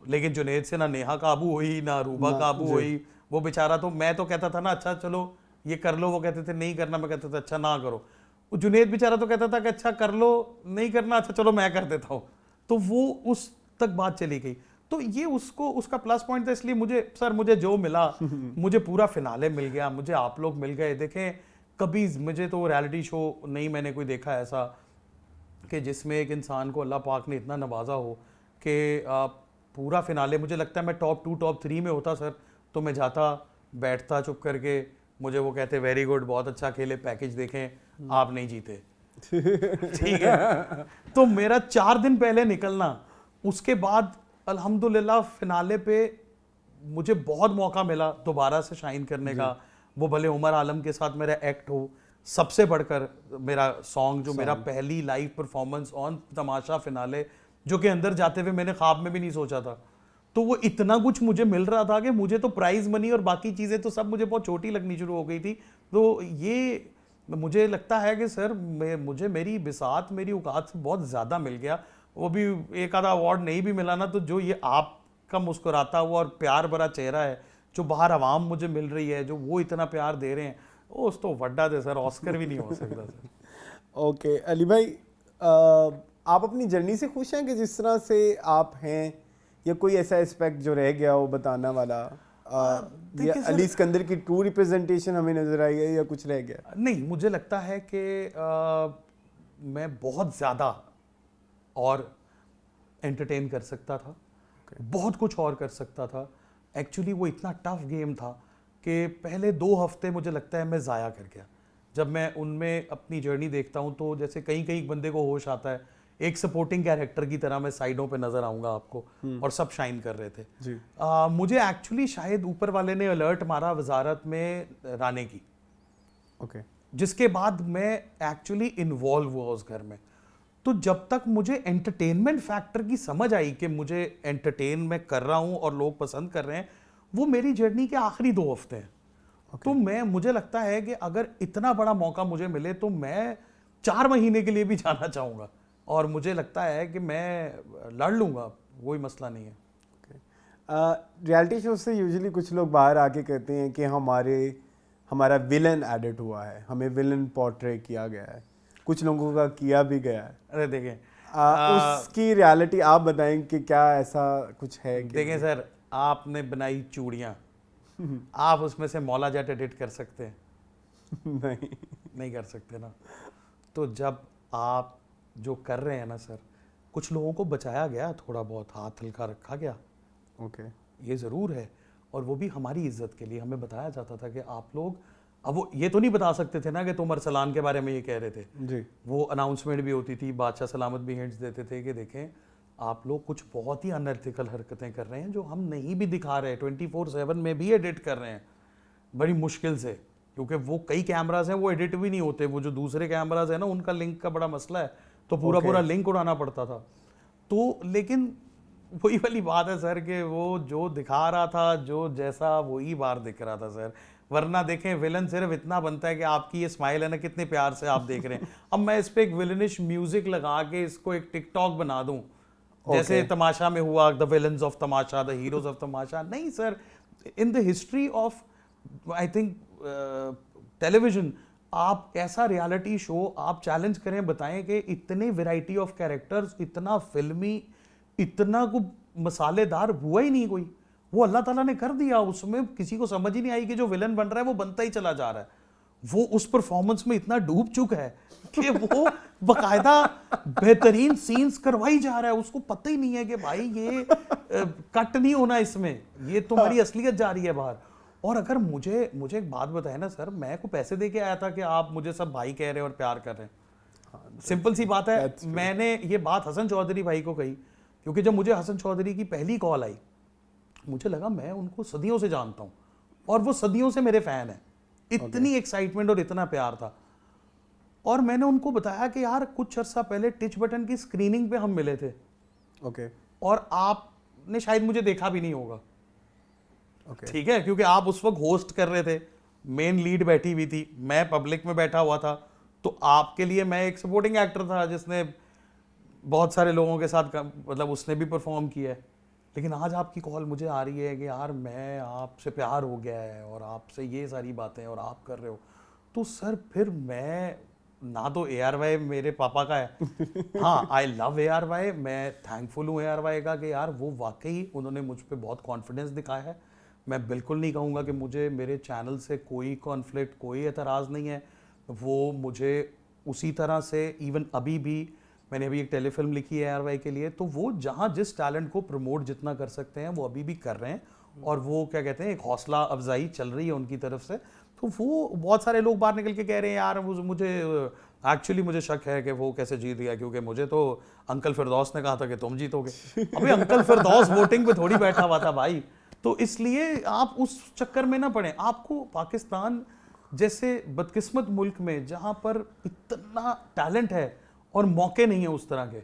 लेकिन जुनेद से ना नेहा काबू हुई, ना रूबा काबू हुई। वो बेचारा, तो मैं तो कहता था ना अच्छा चलो ये कर लो, वो कहते थे नहीं करना, मैं कहता था अच्छा ना करो। वो जुनेद बेचारा तो कहता था कि अच्छा कर लो, नहीं करना अच्छा चलो मैं कर देता हूँ। तो वो उस तक बात चली गई। तो ये उसको उसका प्लस पॉइंट था। इसलिए मुझे सर, मुझे जो मिला, मुझे पूरा फिनाले मिल गया, मुझे आप लोग मिल गए। देखें कभी मुझे तो रियलिटी शो नहीं मैंने कोई देखा ऐसा कि जिसमें एक इंसान को अल्लाह पाक ने इतना नवाजा हो कि पूरा फिनाले, मुझे लगता है मैं टॉप 2 टॉप 3 में होता सर, तो मैं जाता बैठता चुप करके, मुझे वो कहते वेरी गुड, बहुत अच्छा खेले, पैकेज देखें, आप नहीं जीते। ठीक है, तो मेरा 4 दिन पहले निकलना, उसके बाद अल्हम्दुलिल्लाह फिनाले पे मुझे बहुत मौका मिला दोबारा से शाइन करने का। वो भले उमर आलम के साथ मेरा एक्ट हो, सबसे बढ़कर मेरा सॉन्ग, जो मेरा पहली live performance on Tamasha finale, जो कि अंदर जाते हुए मैंने ख्वाब में भी नहीं सोचा था। तो वो इतना कुछ मुझे मिल रहा था कि मुझे तो प्राइज मनी और बाकी चीज़ें तो सब मुझे बहुत छोटी लगनी शुरू हो गई थी। तो ये मुझे लगता है कि सर मुझे मेरी बिसात, मेरी औकात से बहुत ज़्यादा मिल गया। वो भी एक आधा अवार्ड नहीं भी मिला ना, तो जो ये आपका मुस्कुराता हुआ और प्यार भरा चेहरा है, जो बाहर आवाम मुझे मिल रही है, जो वो इतना प्यार दे रहे हैं, उस तो वड्डा दे सर, ऑस्कर भी नहीं हो सकता सर। ओके अली भाई, आप अपनी जर्नी से खुश हैं कि जिस तरह से आप हैं, या कोई ऐसा एस्पेक्ट जो रह गया हो बताना वाला, या अली सिकंदर की ट्रू रिप्रेजेंटेशन हमें नजर आई है, या कुछ रह गया? नहीं, मुझे लगता है कि मैं बहुत ज़्यादा और एंटरटेन कर सकता था, बहुत कुछ और कर सकता था। एक्चुअली वो इतना टफ गेम था कि पहले 2 हफ्ते मुझे लगता है मैं ज़ाया कर गया। जब मैं उनमें अपनी जर्नी देखता हूँ तो जैसे कहीं कहीं बंदे को होश आता है, एक सपोर्टिंग कैरेक्टर की तरह मैं साइडों पे नजर आऊंगा आपको, और सब शाइन कर रहे थे जी। मुझे एक्चुअली शायद ऊपर वाले ने अलर्ट मारा वजारत में राने की, ओके, जिसके बाद मैं एक्चुअली इन्वॉल्व हुआ उस घर में। तो जब तक मुझे एंटरटेनमेंट फैक्टर की समझ आई कि मुझे एंटरटेन मैं कर रहा हूँ और लोग पसंद कर रहे हैं, वो मेरी जर्नी के आखिरी 2 हफ्ते हैं। तो मुझे लगता है कि अगर इतना बड़ा मौका मुझे मिले तो मैं 4 महीने के लिए भी जाना चाहूँगा, और मुझे लगता है कि मैं लड़ लूँगा, कोई मसला नहीं है। रियलिटी शो से यूजुअली कुछ लोग बाहर आके कहते हैं कि हमारा विलन एडिट हुआ है, हमें विलन पोर्ट्रे किया गया है, कुछ लोगों का किया भी गया है। अरे देखें, उसकी रियलिटी आप बताएं कि क्या ऐसा कुछ है? देखें सर, आपने बनाई चूड़ियाँ, आप उसमें से मौला जट एडिट कर सकते हैं? नहीं कर सकते ना। तो जब आप जो कर रहे हैं ना सर, कुछ लोगों को बचाया गया, थोड़ा बहुत हाथ हल्का रखा गया, ओके ये ज़रूर है। और वो भी हमारी इज्जत के लिए हमें बताया जाता था कि आप लोग, अब वो ये तो नहीं बता सकते थे ना कि तुम अरसलान के बारे में ये कह रहे थे, जी वो अनाउंसमेंट भी होती थी, बादशाह सलामत भी हिंट्स देते थे कि देखें आप लोग कुछ बहुत ही अनएथिकल हरकतें कर रहे हैं जो हम नहीं भी दिखा रहे हैं, 24/7 में भी एडिट कर रहे हैं बड़ी मुश्किल से, क्योंकि वो कई कैमराज हैं वो एडिट भी नहीं होते, वो जो दूसरे कैमराज हैं ना उनका लिंक का बड़ा मसला है, तो पूरा Okay. पूरा लिंक उड़ाना पड़ता था। तो लेकिन वही वाली बात है सर कि वो जो दिखा रहा था, जो जैसा वही बार दिख रहा था सर। वरना देखें विलन सिर्फ इतना बनता है कि आपकी ये स्माइल है ना कितने प्यार से आप देख रहे हैं। अब मैं इस पे एक विलनिश म्यूजिक लगा के इसको एक टिकटॉक बना दूं, जैसे तमाशा में हुआ, the villains of Tamasha, the heroes of Tamasha. नहीं sir, in the history of I think television, आप ऐसा रियलिटी शो आप चैलेंज करें, बताएं कि इतने वैरायटी ऑफ कैरेक्टर्स, इतना फिल्मी, इतना को मसालेदार हुआ ही नहीं कोई। वो अल्लाह ताला ने कर दिया, उसमें किसी को समझ ही नहीं आई कि जो विलन बन रहा है वो बनता ही चला जा रहा है। वो उस परफॉर्मेंस में इतना डूब चुका है कि वो बकायदा बेहतरीन सीन्स करवाई जा रहा है, उसको पता ही नहीं है कि भाई ये कट नहीं होना इसमें, ये तुम्हारी असलियत जा रही है बाहर। और अगर मुझे एक बात बताए ना सर, मैं को पैसे दे के आया था कि आप मुझे सब भाई कह रहे हैं और प्यार कर रहे हैं, सिंपल सी बात है। मैंने ये बात हसन चौधरी भाई को कही, क्योंकि जब मुझे हसन चौधरी की पहली कॉल आई, मुझे लगा मैं उनको सदियों से जानता हूं और वो सदियों से मेरे फैन है, इतनी एक्साइटमेंट और इतना प्यार था। और मैंने उनको बताया कि यार कुछ अर्सा पहले टिच बटन की स्क्रीनिंग पे हम मिले थे, ओके और आपने शायद मुझे देखा भी नहीं होगा, ओके ठीक है, क्योंकि आप उस वक्त होस्ट कर रहे थे, मेन लीड बैठी हुई थी, मैं पब्लिक में बैठा हुआ था, तो आपके लिए मैं एक सपोर्टिंग एक्टर था जिसने बहुत सारे लोगों के साथ मतलब उसने भी परफॉर्म किया है। लेकिन आज आपकी कॉल मुझे आ रही है कि यार मैं आपसे प्यार हो गया है और आपसे ये सारी बातें और आप कर रहे हो, तो सर फिर मैं ना तो ARY मेरे पापा का है, हाँ आई लव ARY, मैं थैंकफुल हूँ ARY का कि यार वो वाकई उन्होंने मुझ पर बहुत कॉन्फिडेंस दिखाया है। मैं बिल्कुल नहीं कहूँगा कि मुझे मेरे चैनल से कोई कॉन्फ्लिक्ट, कोई एतराज़ नहीं है, वो मुझे उसी तरह से, इवन अभी भी मैंने अभी एक टेलीफिल्म लिखी है ARY के लिए, तो वो जहाँ जिस टैलेंट को प्रमोट जितना कर सकते हैं वो अभी भी कर रहे हैं, और वो क्या कहते हैं एक हौसला अफजाई चल रही है उनकी तरफ से। तो वो बहुत सारे लोग बाहर निकल के कह रहे हैं यार मुझे एक्चुअली मुझे शक है कि वो कैसे जीत गया, क्योंकि मुझे तो अंकल फिरदौस ने कहा था कि तुम जीतोगे। अभी अंकल फिरदौस वोटिंग पे थोड़ी बैठा हुआ था भाई, तो इसलिए आप उस चक्कर में ना पड़े। आपको पाकिस्तान जैसे बदकिस्मत मुल्क में जहाँ पर इतना टैलेंट है और मौके नहीं है उस तरह के,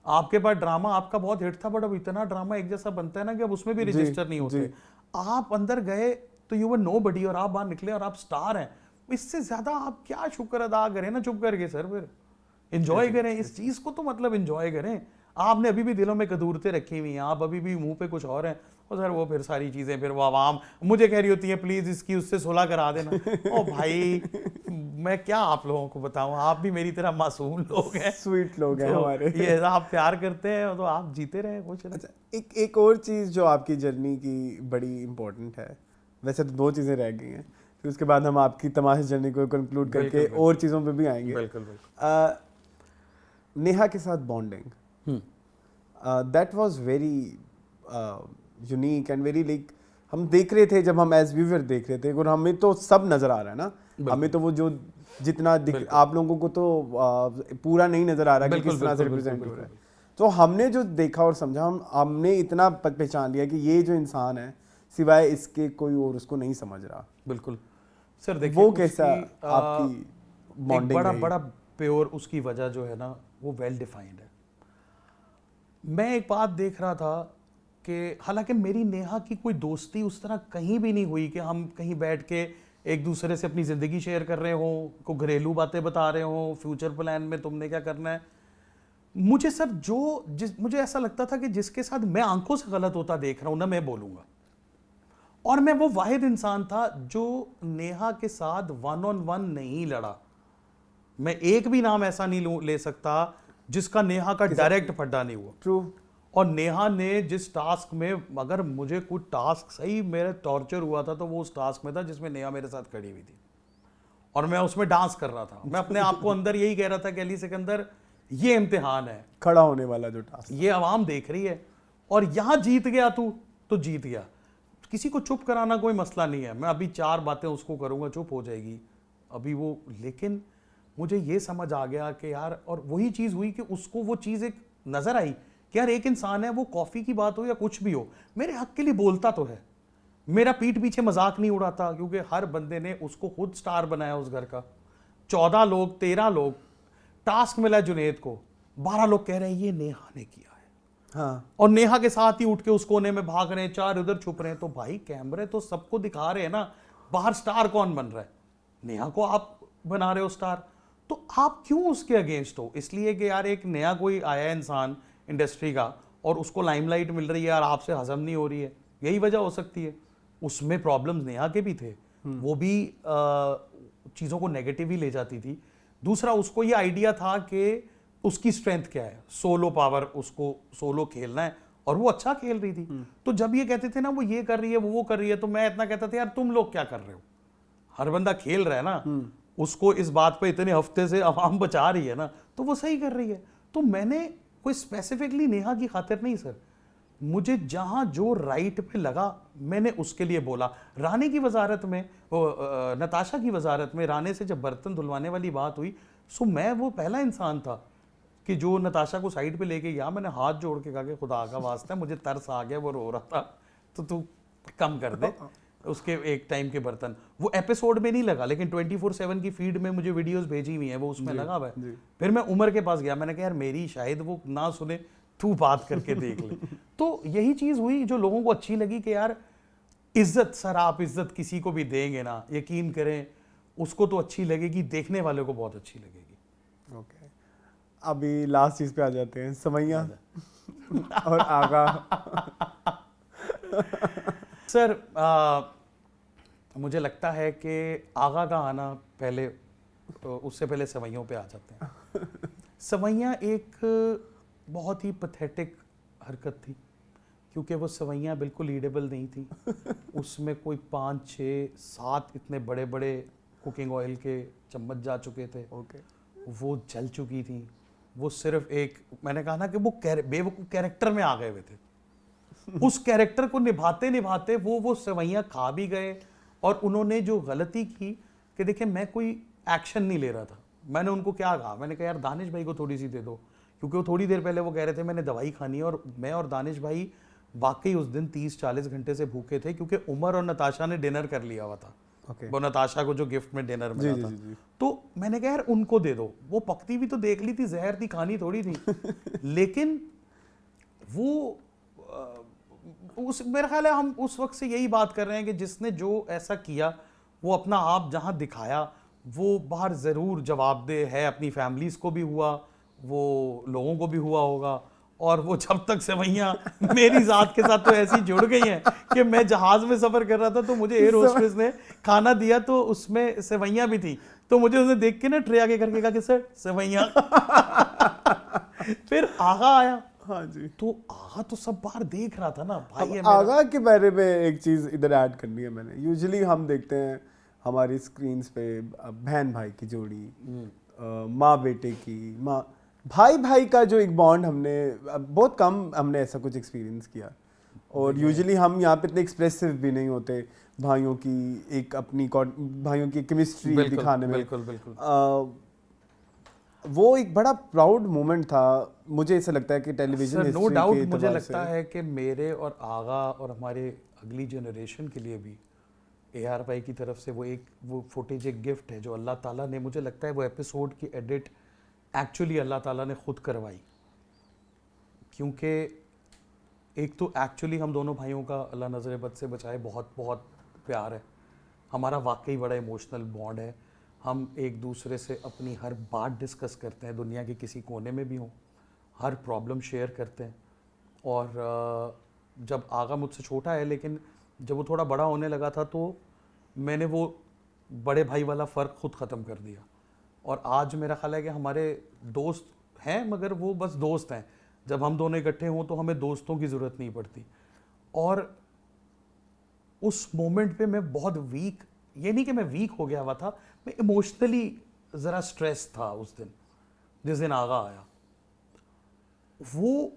आपके पास ड्रामा आपका बहुत हिट था, बट अब इतना ड्रामा एक जैसा बनता है ना कि अब उसमें भी रजिस्टर नहीं होते। आप अंदर गए तो यू वर नोबडी और आप बाहर निकले और आप स्टार हैं। इससे ज्यादा आप क्या शुक्र अदा करें ना चुप करके सर, फिर एंजॉय करें इस चीज को, तो मतलब एंजॉय करें। आपने अभी भी दिलों में कदूरतें रखी हुई हैं, आप अभी भी मुंह पे कुछ और हैं, और सर वो फिर सारी चीजें फिर वो आवाम मुझे कह रही होती है प्लीज इसकी उससे सुलह करा देना। ओ भाई मैं क्या आप लोगों को बताऊं, आप भी मेरी तरह मासूम लोग हैं, स्वीट लोग हैं तो हमारे। ये आप प्यार करते हैं तो आप जीते रहे कुछ। अच्छा, एक और चीज़ जो आपकी जर्नी की बड़ी इम्पोर्टेंट है, वैसे तो दो चीज़ें रह गई हैं, फिर उसके बाद हम आपकी तमाशा जर्नी को कंक्लूड करके और चीज़ों पे भी आएंगे। बिल्कुल बिल्कुल। नेहा के साथ bonding, that was very unique and very like, हम देख रहे थे जब हम एज व्यूअर देख रहे थे, और हमें तो सब नज़र आ रहा है ना, हमें तो वो जो जितना आप लोगों को तो पूरा नहीं नज़र आ रहा कि किस तरह से रिप्रेजेंट हो रहा है। तो हमने जो देखा और समझा, हमने इतना पहचान लिया कि ये जो इंसान है सिवाय इसके कोई और उसको नहीं समझ रहा। बिल्कुल सर, देखिए वो कैसा आपकी बॉन्डिंग बड़ा रही? बड़ा प्योर, उसकी वजह जो है ना वो वेल डिफाइंड है। मैं एक बात देख रहा था कि हालांकि मेरी नेहा की कोई दोस्ती उस तरह कहीं भी नहीं हुई कि हम कहीं बैठ के एक दूसरे से अपनी ज़िंदगी शेयर कर रहे हों, को घरेलू बातें बता रहे हों, फ्यूचर प्लान में तुमने क्या करना है। मुझे सर मुझे ऐसा लगता था कि जिसके साथ मैं आंखों से गलत होता देख रहा हूं ना मैं बोलूंगा, और मैं वो वाहिद इंसान था जो नेहा के साथ 1-on-1 नहीं लड़ा। मैं एक भी नाम ऐसा नहीं ले सकता जिसका नेहा का डायरेक्ट फड्डा नहीं हुआ। ट्रू। और नेहा ने जिस टास्क में, अगर मुझे कुछ टास्क सही मेरा टॉर्चर हुआ था तो वो उस टास्क में था जिसमें नेहा मेरे साथ खड़ी हुई थी और मैं उसमें डांस कर रहा था। मैं अपने आप को अंदर यही कह रहा था कि अली सिकंदर ये इम्तिहान है, खड़ा होने वाला जो टास्क। ये आवाम देख रही है और यहां जीत गया तू तो जीत गया। किसी को चुप कराना कोई मसला नहीं है, मैं अभी 4 बातें उसको करूंगा चुप हो जाएगी अभी वो, लेकिन मुझे ये समझ आ गया कि यार, और वही चीज हुई कि उसको वो चीज एक नजर आई कि यार एक इंसान है, वो कॉफी की बात हो या कुछ भी हो मेरे हक के लिए बोलता तो है, मेरा पीठ पीछे मजाक नहीं उड़ाता, क्योंकि हर बंदे ने उसको खुद स्टार बनाया उस घर का। 14 लोग 13 लोग, टास्क मिला जुनेद को, 12 लोग कह रहे हैं ये नेहा ने किया है, हाँ, और नेहा के साथ ही उठ के उस कोने में भाग रहे हैं, 4 उधर छुप रहे हैं। तो भाई कैमरे तो सबको दिखा रहे हैं ना, बाहर स्टार कौन बन रहा है? नेहा को आप बना रहे हो स्टार, तो आप क्यों उसके अगेंस्ट हो? इसलिए कि यार एक नया कोई आया इंसान इंडस्ट्री का और उसको लाइमलाइट मिल रही है, यार आपसे हजम नहीं हो रही है, यही वजह हो सकती है। उसमें प्रॉब्लम्स नेहा के भी थे, वो भी चीज़ों को नेगेटिव ही ले जाती थी। दूसरा, उसको ये आइडिया था कि उसकी स्ट्रेंथ क्या है, सोलो पावर, उसको सोलो खेलना है, और वो अच्छा खेल रही थी। तो जब ये कहते थे ना वो ये कर रही है वो कर रही है, तो मैं इतना कहता था यार तुम लोग क्या कर रहे हो? हर बंदा खेल रहा है ना, उसको इस बात पे इतने हफ्ते से आवाम बचा रही है ना, तो वो सही कर रही है। तो मैंने कोई स्पेसिफिकली नेहा की खातिर नहीं सर, मुझे जहां जो राइट पे लगा मैंने उसके लिए बोला। राने की वजारत में, नताशा की वजारत में राने से जब बर्तन धुलवाने वाली बात हुई, सो मैं वो पहला इंसान था कि जो नताशा को साइड पे लेके गया, मैंने हाथ जोड़ के कहा कि खुदा का वास्ता है, मुझे तरस आ गया, वो रो रहा था, तो तू कम कर दे उसके एक टाइम के बर्तन। वो एपिसोड में नहीं लगा, लेकिन 24/7 की फीड में मुझे वीडियोस भेजी हुई हैं, वो उसमें लगा हुआ है। फिर मैं उमर के पास गया, मैंने कहा यार मेरी शायद वो ना सुने, तू बात करके देख ले। तो यही चीज हुई जो लोगों को अच्छी लगी कि यार इज्जत, सर आप इज्जत किसी को भी देंगे ना, यकीन करें उसको तो अच्छी लगेगी, देखने वाले को बहुत अच्छी लगेगी। ओके, अभी लास्ट चीज पे आ जाते हैं, समैया और आगा। सर मुझे लगता है कि आगा का आना पहले, उससे पहले सवैयों पे आ जाते हैं। सवैयाँ एक बहुत ही पैथेटिक हरकत थी, क्योंकि वो सवैयाँ बिल्कुल ईडेबल नहीं थी। उसमें कोई 5, 6, 7 इतने बड़े बड़े कुकिंग ऑयल के चम्मच जा चुके थे, ओके, वो जल चुकी थी। वो सिर्फ एक, मैंने कहा ना कि वो बेवकूफ़ कैरेक्टर में आ गए हुए थे। उस कैरेक्टर को निभाते निभाते वो सवैयाँ खा भी गए। और उन्होंने जो गलती की कि देखिए, मैं कोई एक्शन नहीं ले रहा था, मैंने उनको क्या कहा, मैंने कहा यार दानिश भाई को थोड़ी सी दे दो, क्योंकि वो थोड़ी देर पहले वो कह रहे थे मैंने दवाई खानी है, और मैं और दानिश भाई वाकई उस दिन 30-40 घंटे से भूखे थे, क्योंकि उमर और नताशा ने डिनर कर लिया हुआ था। ओके, वो नताशा को जो गिफ्ट में डिनर मिला जी, था, जी, जी। तो मैंने कहा यार उनको दे दो। वो पकती भी तो देख ली थी, जहर थी, खानी थोड़ी थी। लेकिन वो उस, मेरा ख्याल है हम उस वक्त से यही बात कर रहे हैं कि जिसने जो ऐसा किया, वो अपना आप जहां दिखाया, वो बाहर ज़रूर जवाबदेह है। अपनी फैमिलीज को भी हुआ, वो लोगों को भी हुआ होगा। और वो जब तक सवैयाँ मेरी ज़ात के साथ तो ऐसी जुड़ गई हैं कि मैं जहाज़ में सफ़र कर रहा था, तो मुझे एयर होस्टेस ने खाना दिया, तो उसमें सवैयाँ भी थी, तो मुझे उसने देख के ना ट्रे आगे करके कहा कि सर सवैयाँ। फिर आगा आया, हाँ जी, तो आगा तो सब बाहर देख रहा था ना भाई। अब ये मेरा आगा के बारे में एक चीज इधर ऐड करनी है मैंने। यूजुअली हम देखते हैं हमारी स्क्रीन्स पे बहन भाई की जोड़ी, माँ बेटे की, माँ भाई भाई का जो एक बॉन्ड, हमने बहुत कम हमने ऐसा कुछ एक्सपीरियंस किया। और यूजुअली हम यहाँ पे इतने एक्सप्रेसिव भी नहीं होते भाइयों की एक अपनी भाइयों की केमिस्ट्री दिखाने में। बिल्कुल बिल्कुल। वो एक बड़ा प्राउड मोमेंट था, मुझे ऐसा लगता है कि टेलीविजन नो हिस्ट्री डाउट के मुझे एतबार लगता से। है कि मेरे और आगा और हमारे अगली जनरेशन के लिए भी AR भाई की तरफ से वो फुटेज एक गिफ्ट है जो अल्लाह ताला ने, मुझे लगता है वो एपिसोड की एडिट एक्चुअली अल्लाह ताला ने खुद करवाई। क्योंकि एक तो एक्चुअली हम दोनों भाइयों का अल्लाह नज़र बद से बचाए बहुत बहुत प्यार है, हमारा वाकई बड़ा इमोशनल बॉन्ड है। हम एक दूसरे से अपनी हर बात डिस्कस करते हैं, दुनिया के किसी कोने में भी हों, हर प्रॉब्लम शेयर करते हैं। और जब आगा मुझसे छोटा है, लेकिन जब वो थोड़ा बड़ा होने लगा था, तो मैंने वो बड़े भाई वाला फ़र्क खुद ख़त्म कर दिया। और आज मेरा ख्याल है कि हमारे दोस्त हैं, मगर वो बस दोस्त हैं। जब हम दोनों इकट्ठे हों तो हमें दोस्तों की ज़रूरत नहीं पड़ती। और उस मोमेंट पे मैं बहुत वीक, ये नहीं कि मैं वीक हो गया हुआ था, मैं इमोशनली ज़रा स्ट्रेस था उस दिन, जिस दिन आगा आया। वो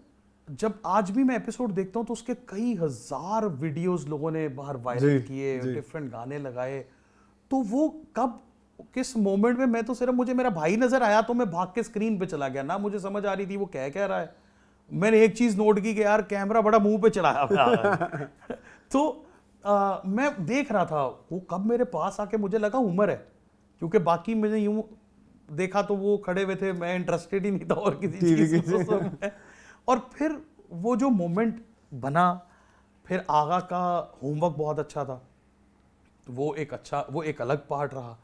जब आज भी मैं एपिसोड देखता हूँ तो उसके कई हजार वीडियोस लोगों ने बाहर वायरल जी, किए, जी। डिफरेंट गाने लगाए, तो वो कब किस मोमेंट में मैं तो सिर्फ मुझे मेरा भाई नजर आया तो मैं भाग के स्क्रीन पे चला गया, ना मुझे समझ आ रही थी वो कह रहा है। मैंने एक चीज नोट की कि यार कैमरा बड़ा मुंह पे चढ़ाया हुआ है। तो मैं देख रहा था वो कब मेरे पास आके मुझे लगा उम्र है, क्योंकि बाकी मैंने यूं देखा तो वो खड़े हुए थे, मैं इंटरेस्टेड ही नहीं था और किसी टीवी चीज की में। और फिर वो जो मोमेंट बना, फिर आगा का होमवर्क बहुत अच्छा था, वो एक अलग पार्ट रहा।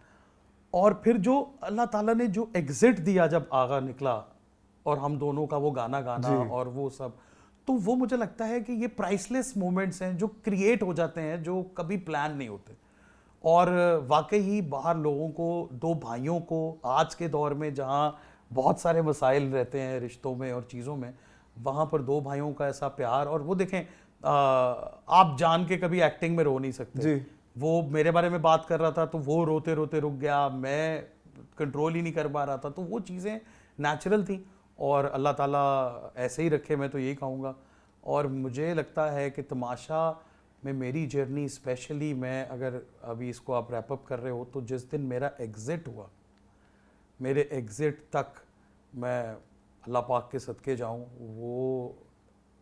और फिर जो अल्लाह ताला ने जो एग्जिट दिया जब आगा निकला और हम दोनों का वो गाना गाना जी। और वो सब, तो वो मुझे लगता है कि ये प्राइसलेस मोमेंट्स हैं जो क्रिएट हो जाते हैं, जो कभी प्लान नहीं होते। और वाकई ही बाहर लोगों को, दो भाइयों को आज के दौर में जहाँ बहुत सारे मसाइल रहते हैं रिश्तों में और चीज़ों में, वहाँ पर दो भाइयों का ऐसा प्यार। और वो देखें, आप जान के कभी एक्टिंग में रो नहीं सकते। जी। वो मेरे बारे में बात कर रहा था तो वो रोते रोते रुक गया, मैं कंट्रोल ही नहीं कर पा रहा था, तो वो चीज़ें नेचुरल थी और अल्लाह ताला ऐसे ही रखे, मैं तो यही कहूँगा। और मुझे लगता है कि तमाशा में मेरी जर्नी, स्पेशली मैं अगर अभी इसको आप रैप अप कर रहे हो, तो जिस दिन मेरा एग्ज़िट हुआ, मेरे एग्ज़िट तक मैं अल्लाह पाक के सदके जाऊँ, वो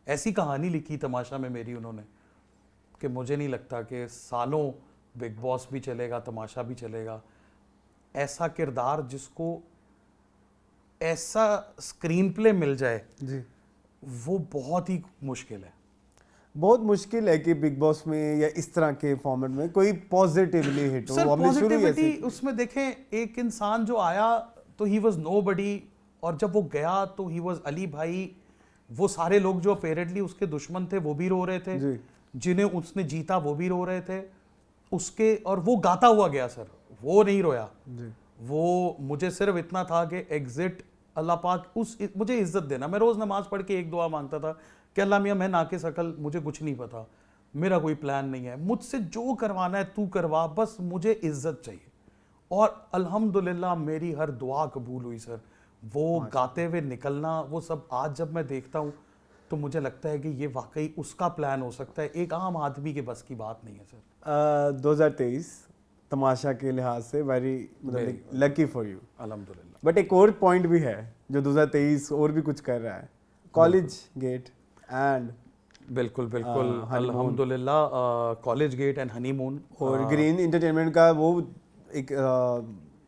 ऐसी कहानी लिखी तमाशा में मेरी उन्होंने कि मुझे नहीं लगता कि सालों बिग बॉस भी चलेगा, तमाशा भी चलेगा। ऐसा किरदार जिसको ऐसा स्क्रीन प्ले मिल जाए, जी। वो बहुत ही मुश्किल है। बहुत मुश्किल है कि बिग बॉस में या इस तरह के फॉर्मेट में कोई पॉजिटिवली हिट हो। सर हमने शुरू ही पॉजिटिविटी ऐसे उसमें देखें, एक इंसान जो आया तो ही वॉज नोबडी, और जब वो गया तो ही वॉज अली भाई। वो सारे लोग जो अपेरेंटली उसके दुश्मन थे वो भी रो रहे थे, जी। जिन्हें उसने जीता वो भी रो रहे थे उसके, और वो गाता हुआ गया सर, वो नहीं रोया। जी। वो मुझे सिर्फ इतना था कि एग्जिट अल्लाह पाक मुझे इज्जत देना। मैं रोज नमाज पढ़ के एक दुआ मांगता था कि अल्लाह मियाँ मैं नाके सकल, मुझे कुछ नहीं पता, मेरा कोई प्लान नहीं है, मुझसे जो करवाना है तू करवा, बस मुझे इज्जत चाहिए। और अल्हम्दुलिल्लाह मेरी हर दुआ कबूल हुई सर। वो गाते हुए निकलना, वो सब आज जब मैं देखता हूँ तो मुझे लगता है कि ये वाकई उसका प्लान हो सकता है, एक आम आदमी के बस की बात नहीं है सर। 2023 तमाशा के लिहाज से वेरी मतलब लकी फॉर यू, अल्हम्दुलिल्लाह। बट एक और पॉइंट भी है जो 2023 और भी कुछ कर रहा है, कॉलेज गेट एंड बिल्कुल बिल्कुल, अल्हम्दुलिल्लाह। कॉलेज गेट एंड हनीमून और ग्रीन एंटरटेनमेंट का वो एक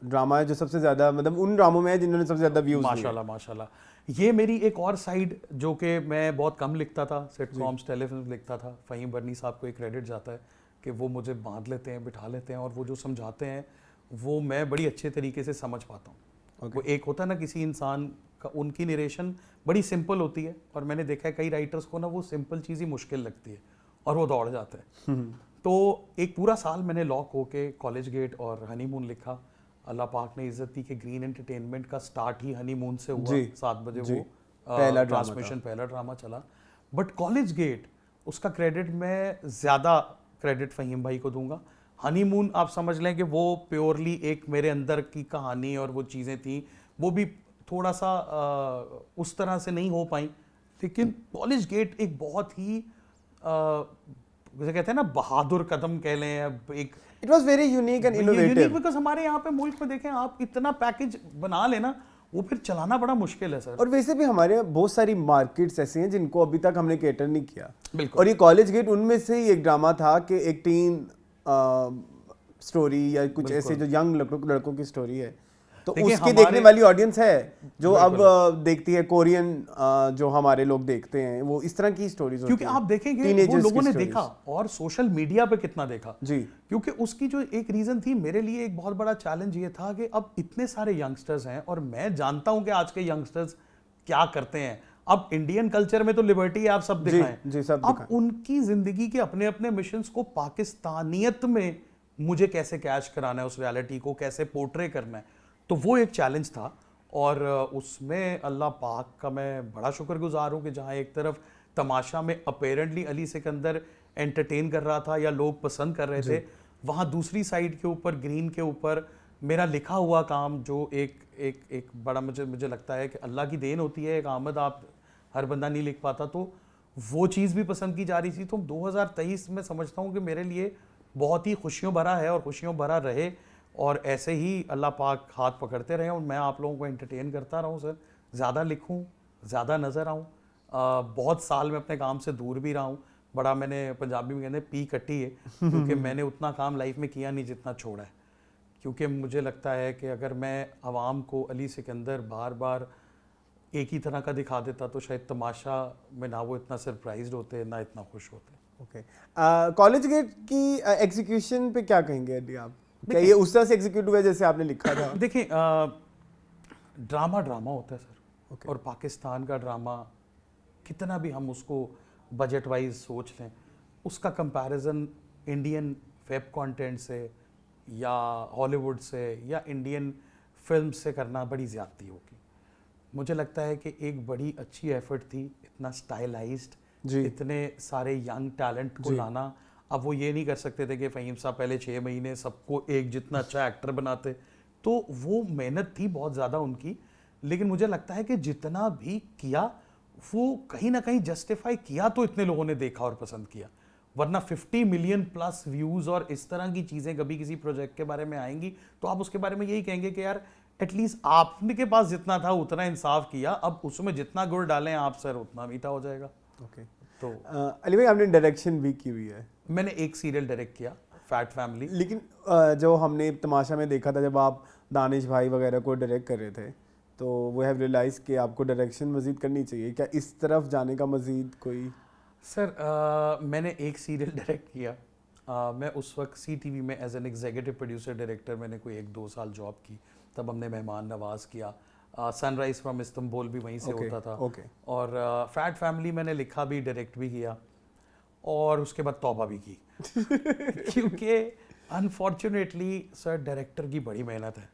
ड्रामा है जो सबसे ज्यादा मतलब उन ड्रामों में है जिन्होंने सबसे ज्यादा व्यूज लिए। माशाल्लाह माशाल्लाह। ये मेरी एक और साइड जो कि मैं बहुत कम लिखता था, सिटकॉम्स टेलीफिल्म लिखता था। फ़हीम बर्नी साहब को एक क्रेडिट जाता है कि वो मुझे बांध लेते हैं, बिठा लेते हैं, और वो जो समझाते हैं वो मैं बड़ी अच्छे तरीके से समझ पाता हूँ। वो एक होता है ना किसी इंसान का, उनकी नरेशन बड़ी सिंपल होती है, और मैंने देखा है कई राइटर्स को ना वो सिंपल चीज़ ही मुश्किल लगती है और वो दौड़ जाते हैं। तो एक पूरा साल मैंने लॉक होके कॉलेज गेट और हनीमून लिखा। अल्लाह पाक ने इज्जत दी कि ग्रीन एंटरटेनमेंट का स्टार्ट ही हनीमून से हुआ। 7 बजे वो पहला ट्रांसमिशन, पहला ड्रामा चला। बट कॉलेज गेट, उसका क्रेडिट मैं ज़्यादा क्रेडिट फ़हीम भाई को दूंगा। हनीमून आप समझ लें कि वो प्योरली एक मेरे अंदर की कहानी और वो चीज़ें थी, वो भी थोड़ा सा उस तरह से नहीं हो पाई। लेकिन कॉलेज गेट एक बहुत ही जैसे कहते हैं ना बहादुर कदम कह लें, एक it was very unique and innovative. Because हमारे यहाँ पे मुल्क में देखें आप, इतना पैकेज बना लेना वो फिर चलाना बड़ा मुश्किल है सर। और वैसे भी हमारे बहुत सारी मार्केट्स ऐसी हैं जिनको अभी तक हमने कैटर नहीं किया। बिल्कुल। और ये कॉलेज गेट उनमें से ही एक ड्रामा था कि एक टीन स्टोरी या कुछ ऐसे जो यंग लड़कों की स्टोरी है, तो उसकी देखने वाली ऑडियंस है जो अब देखती है कोरियन, जो हमारे लोग देखते हैं वो इस तरह की स्टोरीज होती हैं। क्योंकि आप देखेंगे वो लोगों ने देखा और सोशल मीडिया पे कितना देखा जी। क्योंकि उसकी जो एक रीजन थी, मेरे लिए एक बहुत बड़ा चैलेंज ये था कि अब इतने सारे यंगस्टर्स हैं और मैं जानता हूं कि आज के यंगस्टर्स क्या करते हैं। अब इंडियन कल्चर में तो लिबर्टी आप सब दिखाएं, जी, सब अब उनकी जिंदगी के अपने अपने मिशंस को पाकिस्तानियत में मुझे कैसे कैच कराना है, उस रियलिटी को कैसे पोर्ट्रे करना है, तो वो एक चैलेंज था। और उसमें अल्लाह पाक का मैं बड़ा शुक्रगुजार हूँ कि जहाँ एक तरफ तमाशा में अपेरेंटली अली सिकंदर एंटरटेन कर रहा था या लोग पसंद कर रहे थे, वहाँ दूसरी साइड के ऊपर ग्रीन के ऊपर मेरा लिखा हुआ काम जो एक बड़ा मुझे लगता है कि अल्लाह की देन होती है। एक आमद आप हर बंदा नहीं लिख पाता, तो वो चीज़ भी पसंद की जा रही थी। तो 2023 में समझता हूँ कि मेरे लिए बहुत ही खुशियों भरा है और खुशियों भरा रहे, और ऐसे ही अल्लाह पाक हाथ पकड़ते रहे और मैं आप लोगों को एंटरटेन करता रहूँ सर, ज़्यादा लिखूँ, ज़्यादा नज़र आऊँ। बहुत साल में अपने काम से दूर भी रहा हूँ, बड़ा मैंने पंजाबी में कहते हैं पी कट्टी है, क्योंकि मैंने उतना काम लाइफ में किया नहीं जितना छोड़ा है। क्योंकि मुझे लगता है कि अगर मैं आवाम को अली सिकंदर बार बार एक ही तरह का दिखा देता तो शायद तमाशा में ना वो इतना सरप्राइज्ड होते, ना इतना खुश होते। ओके, कॉलेज गेट की एग्जीक्यूशन पे क्या कहेंगे अली आप? क्या ये उस तरह से एग्जीक्यूट हुआ जैसे आपने लिखा था? देखिए, ड्रामा ड्रामा होता है सर, Okay. और पाकिस्तान का ड्रामा कितना भी हम उसको बजट वाइज सोच लें, उसका कंपैरिजन इंडियन वेब कंटेंट से या हॉलीवुड से या इंडियन फिल्म से करना बड़ी ज़्यादती होगी। मुझे लगता है कि एक बड़ी अच्छी एफर्ट थी, इतना स्टाइलाइज्ड, जी। इतने सारे यंग टैलेंट को लाना। अब वो ये नहीं कर सकते थे कि फ़हीम साहब पहले 6 महीने सबको एक जितना अच्छा एक्टर बनाते, तो वो मेहनत थी बहुत ज़्यादा उनकी। लेकिन मुझे लगता है कि जितना भी किया वो कहीं ना कहीं जस्टिफाई किया, तो इतने लोगों ने देखा और पसंद किया। वरना 50 मिलियन प्लस व्यूज़ और इस तरह की चीज़ें कभी किसी प्रोजेक्ट के बारे में आएंगी तो आप उसके बारे में यही कहेंगे कि यार एटलीस्ट आपके पास जितना था उतना इंसाफ किया, अब उसमें जितना गुड़ डालें आप सर उतना मीठा हो जाएगा। ओके, तो अली भाई आपने डायरेक्शन भी की हुई है। मैंने एक सीरियल डायरेक्ट किया, फैट फैमिली। लेकिन जो हमने तमाशा में देखा था जब आप दानिश भाई वगैरह को डायरेक्ट कर रहे थे, तो वो हैव रियलाइज कि आपको डायरेक्शन मजीद करनी चाहिए। क्या इस तरफ जाने का मजीद कोई? सर मैंने एक सीरियल डायरेक्ट किया। मैं उस वक्त CTV में as an executive producer director मैंने कोई 1-2 साल जॉब की, तब हमने मेहमान नवाज किया। सनराइज फ्रॉम इस्तांबुल भी वहीं से होता था। और फैट फैमिली मैंने लिखा भी, डायरेक्ट भी किया, और उसके बाद तौबा भी की क्योंकि अनफॉर्चुनेटली सर डायरेक्टर की बड़ी मेहनत है,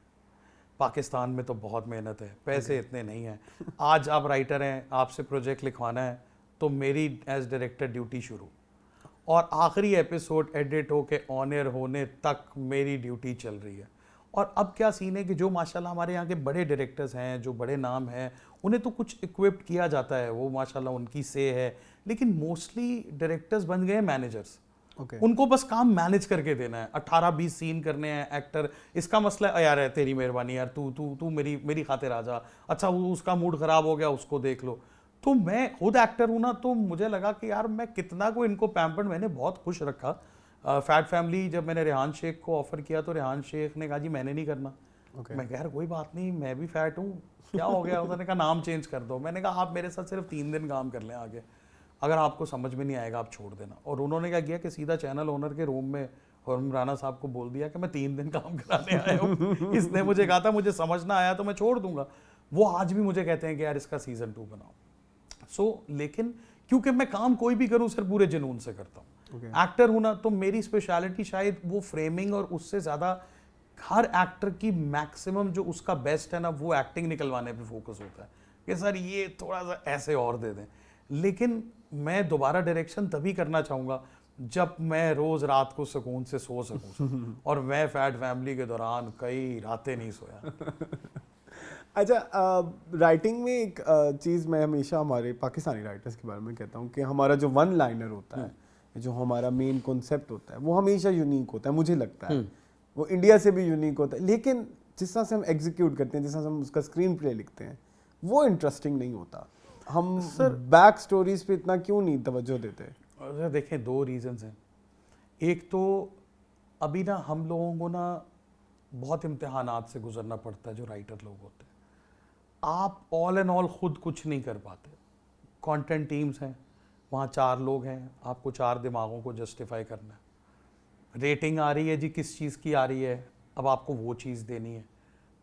पाकिस्तान में तो बहुत मेहनत है, पैसे इतने नहीं हैं। आज आप राइटर हैं, आपसे प्रोजेक्ट लिखवाना है तो मेरी एज डायरेक्टर ड्यूटी शुरू, और आखिरी एपिसोड एडिट होके ऑन एयर होने तक मेरी ड्यूटी चल रही है। और अब क्या सीन है कि जो माशाल्लाह हमारे यहाँ के बड़े डायरेक्टर्स हैं, जो बड़े नाम हैं, उन्हें तो कुछ इक्विप्ड किया जाता है, वो माशाल्लाह उनकी से है, लेकिन मोस्टली डायरेक्टर्स बन गए मैनेजर्स। उनको बस काम मैनेज करके देना है, 18-20 सीन करने हैं, एक्टर इसका मसला है यार है तेरी मेहरबानी यार, तू मेरी खातिर आ जा, अच्छा उसका मूड ख़राब हो गया उसको देख लो। तो मैं खुद एक्टर हूँ ना, तो मुझे लगा कि यार मैं कितना को इनको पैम्पर्ड, मैंने बहुत खुश रखा। फैट फैमिली जब मैंने रेहान शेख को ऑफ़र किया तो रेहान शेख ने कहा जी मैंने नहीं करना। मैं कह यार कोई बात नहीं, मैं भी फैट हूँ, क्या हो गया? उन्होंने कहा नाम चेंज कर दो। मैंने कहा आप मेरे साथ सिर्फ 3 दिन काम कर लें आगे, अगर आपको समझ में नहीं आएगा आप छोड़ देना। और उन्होंने क्या किया कि सीधा चैनल ओनर के रूम में हुर्रम राना साहब को बोल दिया कि मैं 3 दिन काम कराने आया हूँ। इसने मुझे कहा था मुझे समझ ना आया तो मैं छोड़ दूंगा। वो आज भी मुझे कहते हैं कि यार इसका सीजन 2 बनाओ। लेकिन क्योंकि मैं काम कोई भी करूं सर पूरे जुनून से करता हूँ। एक्टर हूं ना, तो मेरी स्पेशलिटी शायद वो फ्रेमिंग, और उससे ज़्यादा हर एक्टर की मैक्सिमम जो उसका बेस्ट है ना, वो एक्टिंग निकलवाने पे फोकस होता है कि सर ये थोड़ा सा ऐसे और दे दें। लेकिन मैं दोबारा डायरेक्शन तभी करना चाहूँगा जब मैं रोज़ रात को सुकून से सो सकूँ और मैं फैट फैमिली के दौरान कई रातें नहीं सोया। अच्छा, राइटिंग में एक चीज़ मैं हमेशा हमारे पाकिस्तानी राइटर्स के बारे में कहता हूँ कि हमारा जो वन लाइनर होता है, जो हमारा मेन कॉन्सेप्ट होता है, वो हमेशा यूनिक होता है, मुझे लगता है वो इंडिया से भी यूनिक होता है। लेकिन जिस तरह से हम एग्जीक्यूट करते हैं, जिस तरह से हम उसका स्क्रीन प्ले लिखते हैं, वो इंटरेस्टिंग नहीं होता। हम सर बैक स्टोरीज पे इतना क्यों नहीं तवज्जो देते? देखें 2 रीज़न्स हैं। एक तो अभी ना हम लोगों को ना बहुत इम्तिहानात से गुजरना पड़ता है, जो राइटर लोग होते हैं। आप ऑल एंड ऑल खुद कुछ नहीं कर पाते। कंटेंट टीम्स हैं, वहाँ 4 लोग हैं, आपको 4 दिमागों को जस्टिफाई करना है। रेटिंग आ रही है जी, किस चीज़ की आ रही है, अब आपको वो चीज़ देनी है।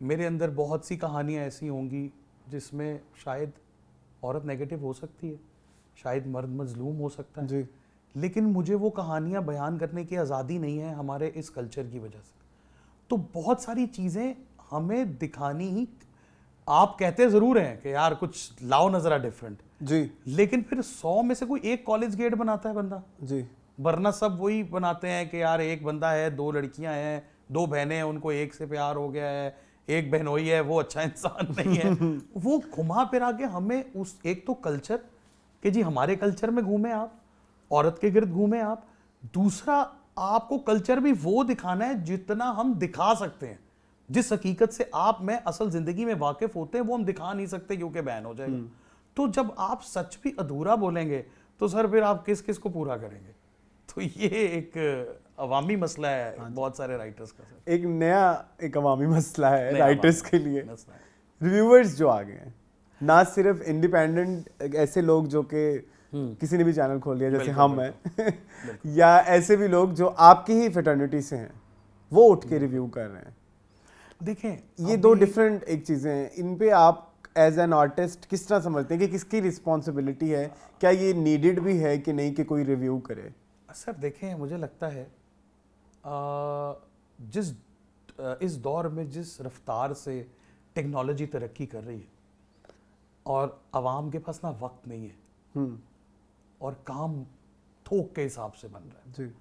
मेरे अंदर बहुत सी कहानियाँ ऐसी होंगी जिसमें शायद औरत नेगेटिव हो सकती है, शायद मर्द मजलूम हो सकता है जी। लेकिन मुझे वो कहानियाँ बयान करने की आज़ादी नहीं है हमारे इस कल्चर की वजह से। तो बहुत सारी चीज़ें हमें दिखानी ही, आप कहते ज़रूर हैं कि यार कुछ लाओ ना ज़रा डिफरेंट जी, लेकिन फिर 100 में से कोई एक कॉलेज गेट बनाता है बंदा जी, वरना सब वही बनाते हैं कि यार एक बंदा है, 2 लड़कियां हैं, 2 बहनें हैं, उनको एक से प्यार हो गया है, एक बहनोई है वो अच्छा इंसान नहीं है। वो घुमा फिरा के हमें उस एक तो कल्चर कि जी हमारे कल्चर में घूमे आप, औरत के गिर्द घूमे आप, दूसरा आपको कल्चर भी वो दिखाना है जितना हम दिखा सकते हैं। जिस हकीकत से आप मैं असल जिंदगी में वाकिफ होते हैं वो हम दिखा नहीं सकते क्योंकि बैन हो जाएगा। तो जब आप सच भी अधूरा बोलेंगे तो सर फिर आप किस किस को पूरा करेंगे? तो ये एक अवामी मसला है बहुत सारे राइटर्स का सर। एक अवामी मसला है नया राइटर्स अवामी के लिए। मसला है। रिव्यूअर्स जो आ गए हैं, ना सिर्फ इंडिपेंडेंट ऐसे लोग जो कि किसी ने भी चैनल खोल लिया जैसे बिल्कुल, हम हैं या ऐसे भी लोग जो आपकी ही फ्रेटर्निटी से हैं वो उठ के रिव्यू कर रहे हैं। देखें ये दो डिफरेंट एक चीज़ें हैं, इन पे आप एज एन आर्टिस्ट किस तरह समझते हैं कि किसकी रिस्पॉन्सिबिलिटी है? क्या ये नीडेड भी है कि नहीं कि कोई रिव्यू करे? सर देखें मुझे लगता है इस दौर में जिस रफ्तार से टेक्नोलॉजी तरक्की कर रही है और आवाम के पास ना वक्त नहीं है और काम थोक के हिसाब से बन रहा है, जी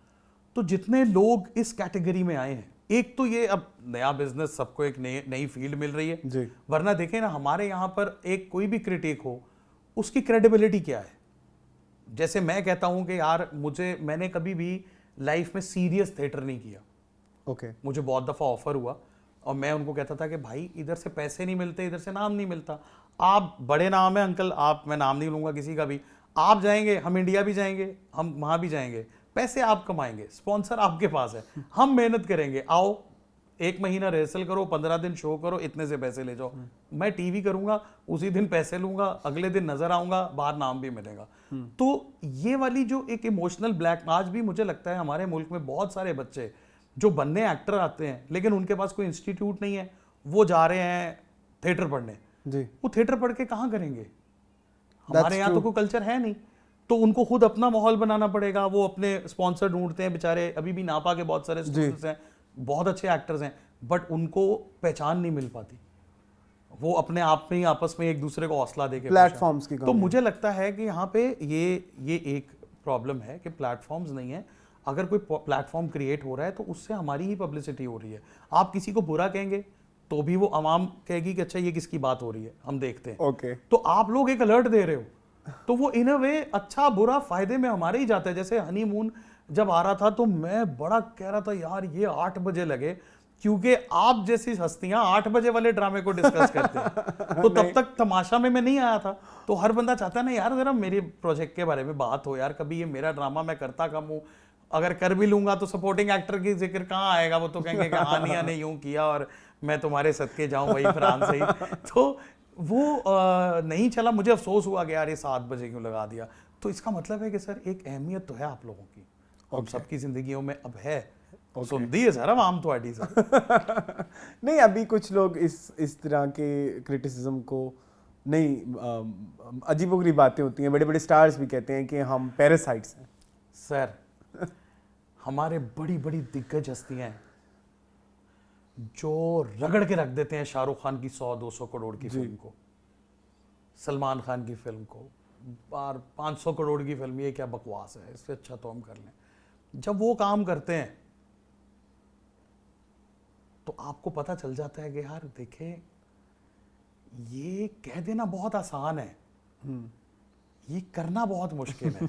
तो जितने लोग इस कैटेगरी में आए हैं, एक तो ये अब नया बिजनेस सबको एक नई फील्ड मिल रही है जी वरना देखें ना हमारे यहाँ पर एक कोई भी क्रिटिक हो उसकी क्रेडिबिलिटी क्या है। जैसे मैं कहता हूँ कि यार मैंने कभी भी लाइफ में सीरियस थिएटर नहीं किया। ओके मुझे बहुत दफ़ा ऑफर हुआ और मैं उनको कहता था कि भाई इधर से पैसे नहीं मिलते, इधर से नाम नहीं मिलता। आप बड़े नाम है अंकल, आप मैं नाम नहीं लूँगा किसी का भी, आप जाएंगे हम इंडिया भी जाएंगे, हम वहाँ भी जाएंगे, पैसे आप कमाएंगे, स्पॉन्सर आपके पास है, हम मेहनत करेंगे, आओ 1 महीना रिहर्सल करो, 15 दिन शो करो, इतने से पैसे ले जाओ। मैं टीवी करूंगा, उसी दिन पैसे लूंगा, अगले दिन नजर आऊंगा, बाहर नाम भी मिलेगा। तो ये वाली जो एक इमोशनल ब्लैक, आज भी मुझे लगता है हमारे मुल्क में बहुत सारे बच्चे जो बनने एक्टर आते हैं लेकिन उनके पास कोई इंस्टीट्यूट नहीं है, वो जा रहे हैं थिएटर पढ़ने। जी वो थिएटर पढ़ के कहाँ करेंगे? हमारे यहाँ तो कोई कल्चर है नहीं, तो उनको खुद अपना माहौल बनाना पड़ेगा। वो अपने स्पॉन्सर ढूंढते हैं बेचारे, अभी भी नापा के बहुत सारे स्टूडेंट्स हैं, बहुत अच्छे एक्टर्स हैं, बट उनको पहचान नहीं मिल पाती। वो अपने आप में ही आपस में एक दूसरे को हौसला देके प्लेटफॉर्म्स की तो मुझे लगता है कि यहाँ पे ये एक प्रॉब्लम है कि प्लेटफॉर्म्स नहीं है। अगर कोई प्लेटफॉर्म क्रिएट हो रहा है तो उससे हमारी ही पब्लिसिटी हो रही है। आप किसी को बुरा कहेंगे तो भी वो आवाम कहेगी कि अच्छा ये किसकी बात हो रही है, हम देखते हैं। ओके तो आप लोग एक अलर्ट दे रहे हो, तो वो इन अ वे अच्छा बुरा फायदे में हमारे ही जाता है। जैसे हनीमून जब आ रहा था तो मैं बड़ा कह रहा था यार ये 8 बजे लगे, क्योंकि आप जैसी हस्तियां 8 बजे वाले ड्रामे को डिस्कस करते हैं। तो तब तक तमाशा में मैं नहीं आया था, तो हर बंदा चाहता है ना यार जरा मेरे प्रोजेक्ट के बारे में बात हो यार, कभी ये मेरा ड्रामा मैं करता कम हूँ, अगर कर भी लूंगा तो सपोर्टिंग एक्टर की जिक्र कहाँ आएगा? वो तो कहेंगे कि हानिया ने यूं किया और मैं तुम्हारे सदके जाऊं वही फ्रांस से ही। तो वो नहीं चला। मुझे अफसोस हुआ कि यार ये 7 बजे क्यों लगा दिया। तो इसका मतलब है कि सर एक अहमियत तो है आप लोगों की, अब सबकी जिंदगियों में अब है। सुनती है सर आम तो आईडी सर। नहीं, अभी कुछ लोग इस तरह के क्रिटिसिज्म को नहीं, अजीबोगरीब बातें होती हैं, बड़े बड़े स्टार्स भी कहते हैं कि हम पैरासाइट्स हैं। सर हमारे बड़ी बड़ी दिग्गज हस्तियां हैं जो रगड़ के रख देते हैं शाहरुख खान की 100-200 करोड़ की फिल्म को, सलमान खान की फिल्म को, 500 करोड़ की फिल्म, ये क्या बकवास है, इससे अच्छा तो हम कर लें। जब वो काम करते हैं तो आपको पता चल जाता है कि यार देखें ये कह देना बहुत आसान है, ये करना बहुत मुश्किल है।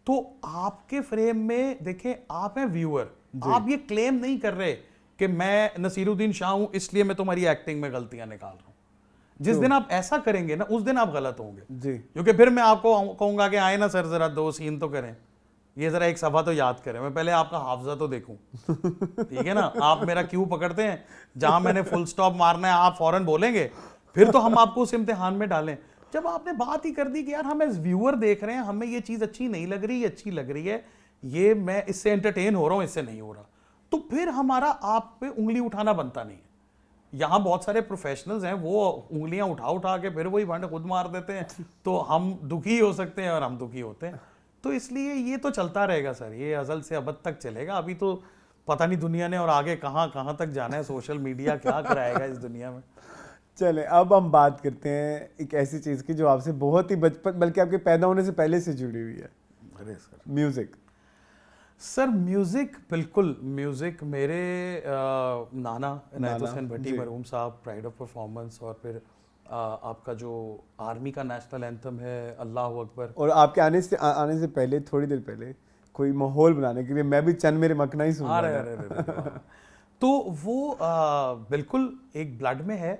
तो आपके फ्रेम में देखें आप हैं व्यूअर, आप ये क्लेम नहीं कर रहे कि मैं नसीरुद्दीन शाह हूं इसलिए मैं तुम्हारी एक्टिंग में गलतियां निकाल रहा हूं। जिस दिन आप ऐसा करेंगे ना उस दिन आप गलत होंगे जी, क्योंकि फिर मैं आपको कहूंगा कि आए ना सर जरा 2 सीन तो करें, ये जरा एक सफा तो याद करें, मैं पहले आपका हाफजा तो देखूं। ठीक है ना, आप मेरा क्यों पकड़ते हैं, जहां मैंने फुल स्टॉप मारना है आप फौरन बोलेंगे, फिर तो हम आपको उस इम्तिहान में डालें। जब आपने बात ही कर दी कि यार हम एज व्यूअर देख रहे हैं, हमें ये चीज अच्छी नहीं लग रही, अच्छी लग रही है, ये मैं इससे एंटरटेन हो रहा हूं, इससे नहीं हो रहा, तो फिर हमारा आप पे उंगली उठाना बनता नहीं है। यहाँ बहुत सारे प्रोफेशनल्स हैं वो उंगलियां उठा उठा के फिर वही भांडे खुद मार देते हैं, तो हम दुखी हो सकते हैं और हम दुखी होते हैं। तो इसलिए ये तो चलता रहेगा सर, ये अज़ल से अबद तक चलेगा। अभी तो पता नहीं दुनिया ने और आगे कहाँ कहाँ तक जाना है, सोशल मीडिया क्या कराएगा इस दुनिया में। चले अब हम बात करते हैं एक ऐसी चीज़ की जो आपसे बहुत ही बचपन, बल्कि आपके पैदा होने से पहले से जुड़ी हुई है। अरे सर म्यूजिक। सर म्यूजिक, बिल्कुल म्यूजिक मेरे नाना इनायत नाना, हुसैन भट्टी जी। मरहूम साहब, प्राइड ऑफ परफॉर्मेंस, और फिर आपका जो आर्मी का नेशनल एंथम है अल्लाह अकबर। और आपके आने से पहले, थोड़ी देर पहले, कोई माहौल बनाने के लिए मैं भी चंद मेरे मखना ही सुन अरे रहा अरे था। अरे वाह। तो वो बिल्कुल एक ब्लड में है,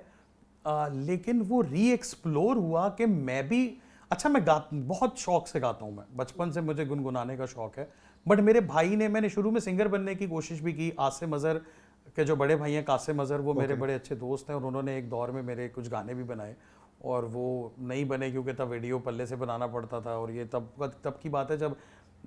लेकिन वो री एक्सप्लोर हुआ कि मैं भी, अच्छा मैं बहुत शौक से गाता हूँ, मैं बचपन से मुझे गुनगुनाने का शौक है। बट मेरे भाई ने, मैंने शुरू में सिंगर बनने की कोशिश भी की। आसिम अजहर के जो बड़े भाई हैं कासिम अजहर, वो मेरे Okay. बड़े अच्छे दोस्त हैं, और उन्होंने एक दौर में मेरे कुछ गाने भी बनाए, और वो नहीं बने क्योंकि तब वीडियो पल्ले से बनाना पड़ता था। और ये तब की बात है जब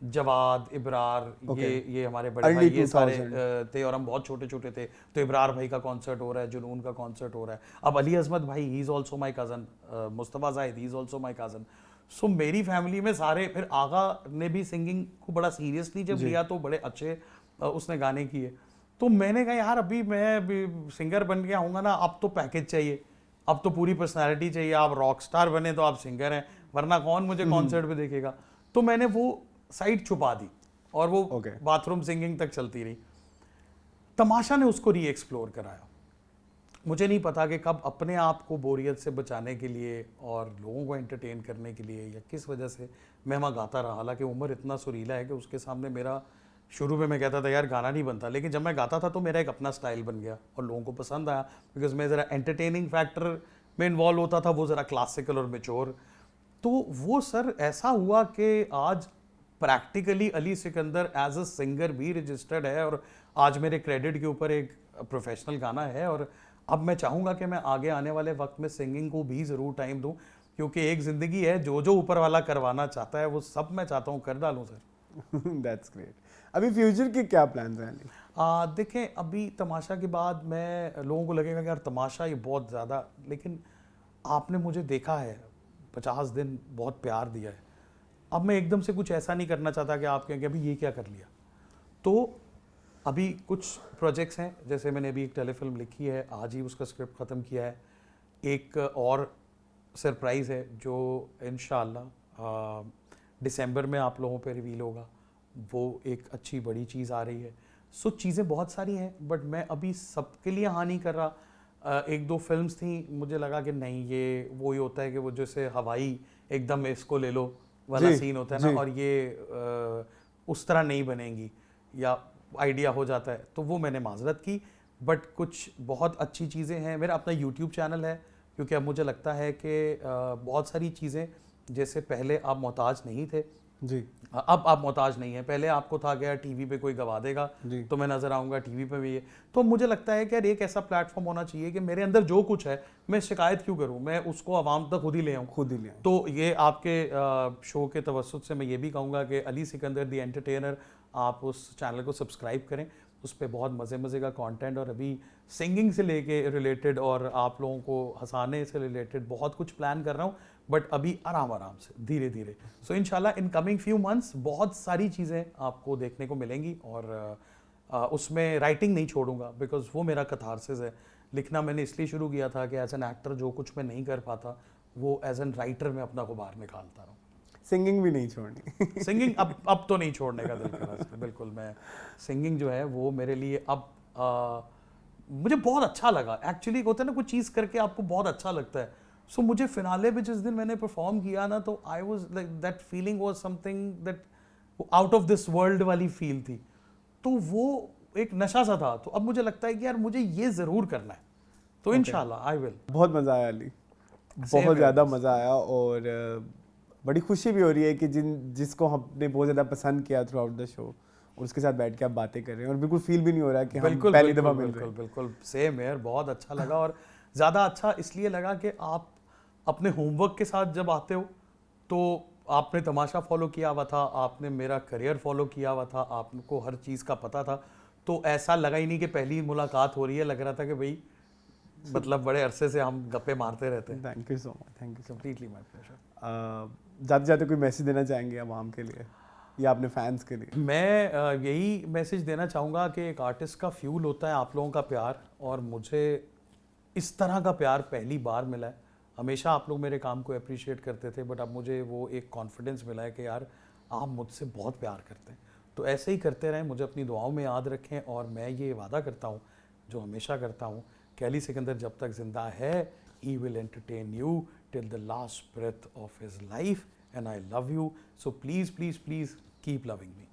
जवाद, इब्रार, ये हमारे बड़े भाई, Early ये सारे 2000. थे, और हम बहुत छोटे छोटे थे। तो इब्रार भाई का कॉन्सर्ट हो रहा है, जुनून का कॉन्सर्ट हो रहा है, अब अली अजमत भाई, he is also my cousin, Mustafa Zahid, he is also my cousin. So मेरी फैमिली में सारे, फिर आगा ने भी सिंगिंग को बड़ा सीरियसली जब लिया, तो बड़े अच्छे उसने गाने किए। तो मैंने कहा यार अभी मैं सिंगर बन गया हूँगा ना, अब तो पैकेज चाहिए, अब तो पूरी पर्सनालिटी चाहिए। आप रॉक स्टार बने तो आप सिंगर हैं, वरना कौन मुझे कॉन्सर्ट पे देखेगा। तो मैंने वो साइड छुपा दी, और वो Okay. बाथरूम सिंगिंग तक चलती रही। तमाशा ने उसको री एक्सप्लोर कराया। मुझे नहीं पता कि कब अपने आप को बोरियत से बचाने के लिए और लोगों को एंटरटेन करने के लिए या किस वजह से मैं वहाँ गाता रहा। हालांकि उम्र इतना सुरीला है कि उसके सामने मेरा, शुरू में मैं कहता था यार गाना नहीं बनता, लेकिन जब मैं गाता था तो मेरा एक अपना स्टाइल बन गया और लोगों को पसंद आया, बिकॉज मैं ज़रा एंटरटेनिंग फैक्टर में इन्वॉल्व होता था, वो ज़रा क्लासिकल और मेच्योर। तो वो सर ऐसा हुआ कि आज practically Ali Sikandar as a singer भी रजिस्टर्ड है, और आज मेरे क्रेडिट के ऊपर एक प्रोफेशनल गाना है। और अब मैं चाहूँगा कि मैं आगे आने वाले वक्त में सिंगिंग को भी ज़रूर टाइम दूँ, क्योंकि एक ज़िंदगी है, जो जो ऊपर वाला करवाना चाहता है वो सब मैं चाहता हूँ कर डालूँ सर। That's great. अभी फ्यूचर के क्या प्लान्स हैं अली? देखें, अभी तमाशा के बाद मैं, लोगों को लगेगा कि यार तमाशा ये बहुत ज़्यादा, लेकिन आपने मुझे देखा है 50 दिन बहुत प्यार दिया है। अब मैं एकदम से कुछ ऐसा नहीं करना चाहता कि आप कहें कि अभी ये क्या कर लिया। तो अभी कुछ प्रोजेक्ट्स हैं, जैसे मैंने अभी एक टेलीफिल्म लिखी है, आज ही उसका स्क्रिप्ट ख़त्म किया है। एक और सरप्राइज़ है जो इंशाअल्लाह दिसंबर में आप लोगों पे रिवील होगा, वो एक अच्छी बड़ी चीज़ आ रही है। सो चीज़ें बहुत सारी हैं, बट मैं अभी सबके लिए हाँ नहीं कर रहा। एक दो फिल्म्स थी, मुझे लगा कि नहीं, ये वो ही होता है कि वो जैसे हवाई एकदम इसको ले लो वाला सीन होता है ना, और ये उस तरह नहीं बनेंगी, या आइडिया हो जाता है, तो वो मैंने माजरत की। बट कुछ बहुत अच्छी चीज़ें हैं। मेरा अपना यूट्यूब चैनल है, क्योंकि अब मुझे लगता है कि बहुत सारी चीज़ें, जैसे पहले आप मोहताज नहीं थे जी, अब आप मोहताज नहीं है। पहले आपको था गया टीवी पे कोई गवा देगा तो मैं नजर आऊंगा टीवी पे भी। ये तो मुझे लगता है कि यार एक ऐसा प्लेटफॉर्म होना चाहिए कि मेरे अंदर जो कुछ है मैं शिकायत क्यों करूं, मैं उसको आवाम तक खुद ही ले आऊं। खुद ही ले आऊं। तो ये आपके शो के तवस्सुत से मैं ये भी कहूँगा कि अली सिकंदर दी एंटरटेनर, आप उस चैनल को सब्सक्राइब करें, उस पर बहुत मज़े मज़े का कंटेंट, और अभी सिंगिंग से लेके रिलेटेड और आप लोगों को हंसाने से रिलेटेड बहुत कुछ प्लान कर रहा हूँ, बट अभी आराम आराम से धीरे धीरे। सो इंशाल्लाह इन कमिंग फ्यू मंथ्स बहुत सारी चीज़ें आपको देखने को मिलेंगी, और उसमें राइटिंग नहीं छोड़ूंगा, बिकॉज वो मेरा कथारसिस है। लिखना मैंने इसलिए शुरू किया था कि एज एन एक्टर जो कुछ मैं नहीं कर पाता वो एज एन राइटर में अपना को बाहर निकालता रहा। सिंगिंग भी नहीं छोड़नी। सिंगिंग अब तो नहीं छोड़ने का दिल करा सर, बिल्कुल। मैं सिंगिंग जो है वो मेरे लिए अब मुझे बहुत अच्छा लगा एक्चुअली। होता है ना कुछ चीज़ करके आपको बहुत अच्छा लगता है। सो मुझे फिनाले में जिस दिन मैंने परफॉर्म किया ना, तो I was like that feeling was something that out of this world वाली फील थी। तो वो एक नशा सा था। तो अब मुझे लगता है कि यार मुझे ये ज़रूर करना है, तो इंशाल्लाह आई विल। बहुत मज़ा आया अली, बहुत ज़्यादा मज़ा आया, और बड़ी खुशी भी हो रही है कि जिसको हमने बहुत ज़्यादा पसंद किया थ्रू आउट द शो, और उसके साथ बैठ के आप बातें कर रहे हैं, और बिल्कुल फील भी नहीं हो रहा कि हम पहली दफ़ा मिल रहे हैं। बिल्कुल सेम यार, बहुत अच्छा लगा। और ज़्यादा अच्छा इसलिए लगा कि आप अपने होमवर्क के साथ जब आते हो, तो आपने तमाशा फॉलो किया हुआ था, आपने मेरा करियर फॉलो किया हुआ था, आपको हर चीज़ का पता था, तो ऐसा लगा ही नहीं कि पहली मुलाकात हो रही है। लग रहा था कि भाई मतलब बड़े अरसे से हम गप्पे मारते रहते हैं। Thank you so much, thank you so much. Completely my pleasure. जाते जाते कोई मैसेज देना चाहेंगे आवाम के लिए या अपने फैंस के लिए? मैं यही मैसेज देना चाहूँगा कि एक आर्टिस्ट का फ्यूल होता है आप लोगों का प्यार, और मुझे इस तरह का प्यार पहली बार मिला है। हमेशा आप लोग मेरे काम को अप्रिशिएट करते थे, बट अब मुझे वो एक कॉन्फिडेंस मिला है कि यार आप मुझसे बहुत प्यार करते हैं। तो ऐसे ही करते रहें, मुझे अपनी दुआओं में याद रखें, और मैं ये वादा करता हूँ जो हमेशा करता हूँ कि अली सिकंदर जब तक ज़िंदा है, he will entertain you till the last breath of his life, and I love you, so please please please keep loving me.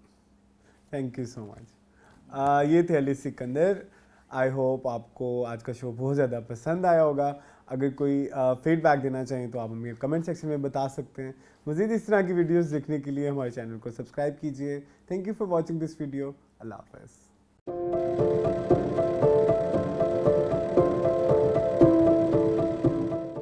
Thank you so much. ये थे अली सिकंदर। आई होप आपको आज का शो बहुत ज़्यादा पसंद आया होगा। अगर कोई फीडबैक देना चाहें तो आप हमें कमेंट सेक्शन में बता सकते हैं। मज़ीद इस तरह की वीडियोस देखने के लिए हमारे चैनल को सब्सक्राइब कीजिए। Thank you for watching this video. Allah हाफ़िज़।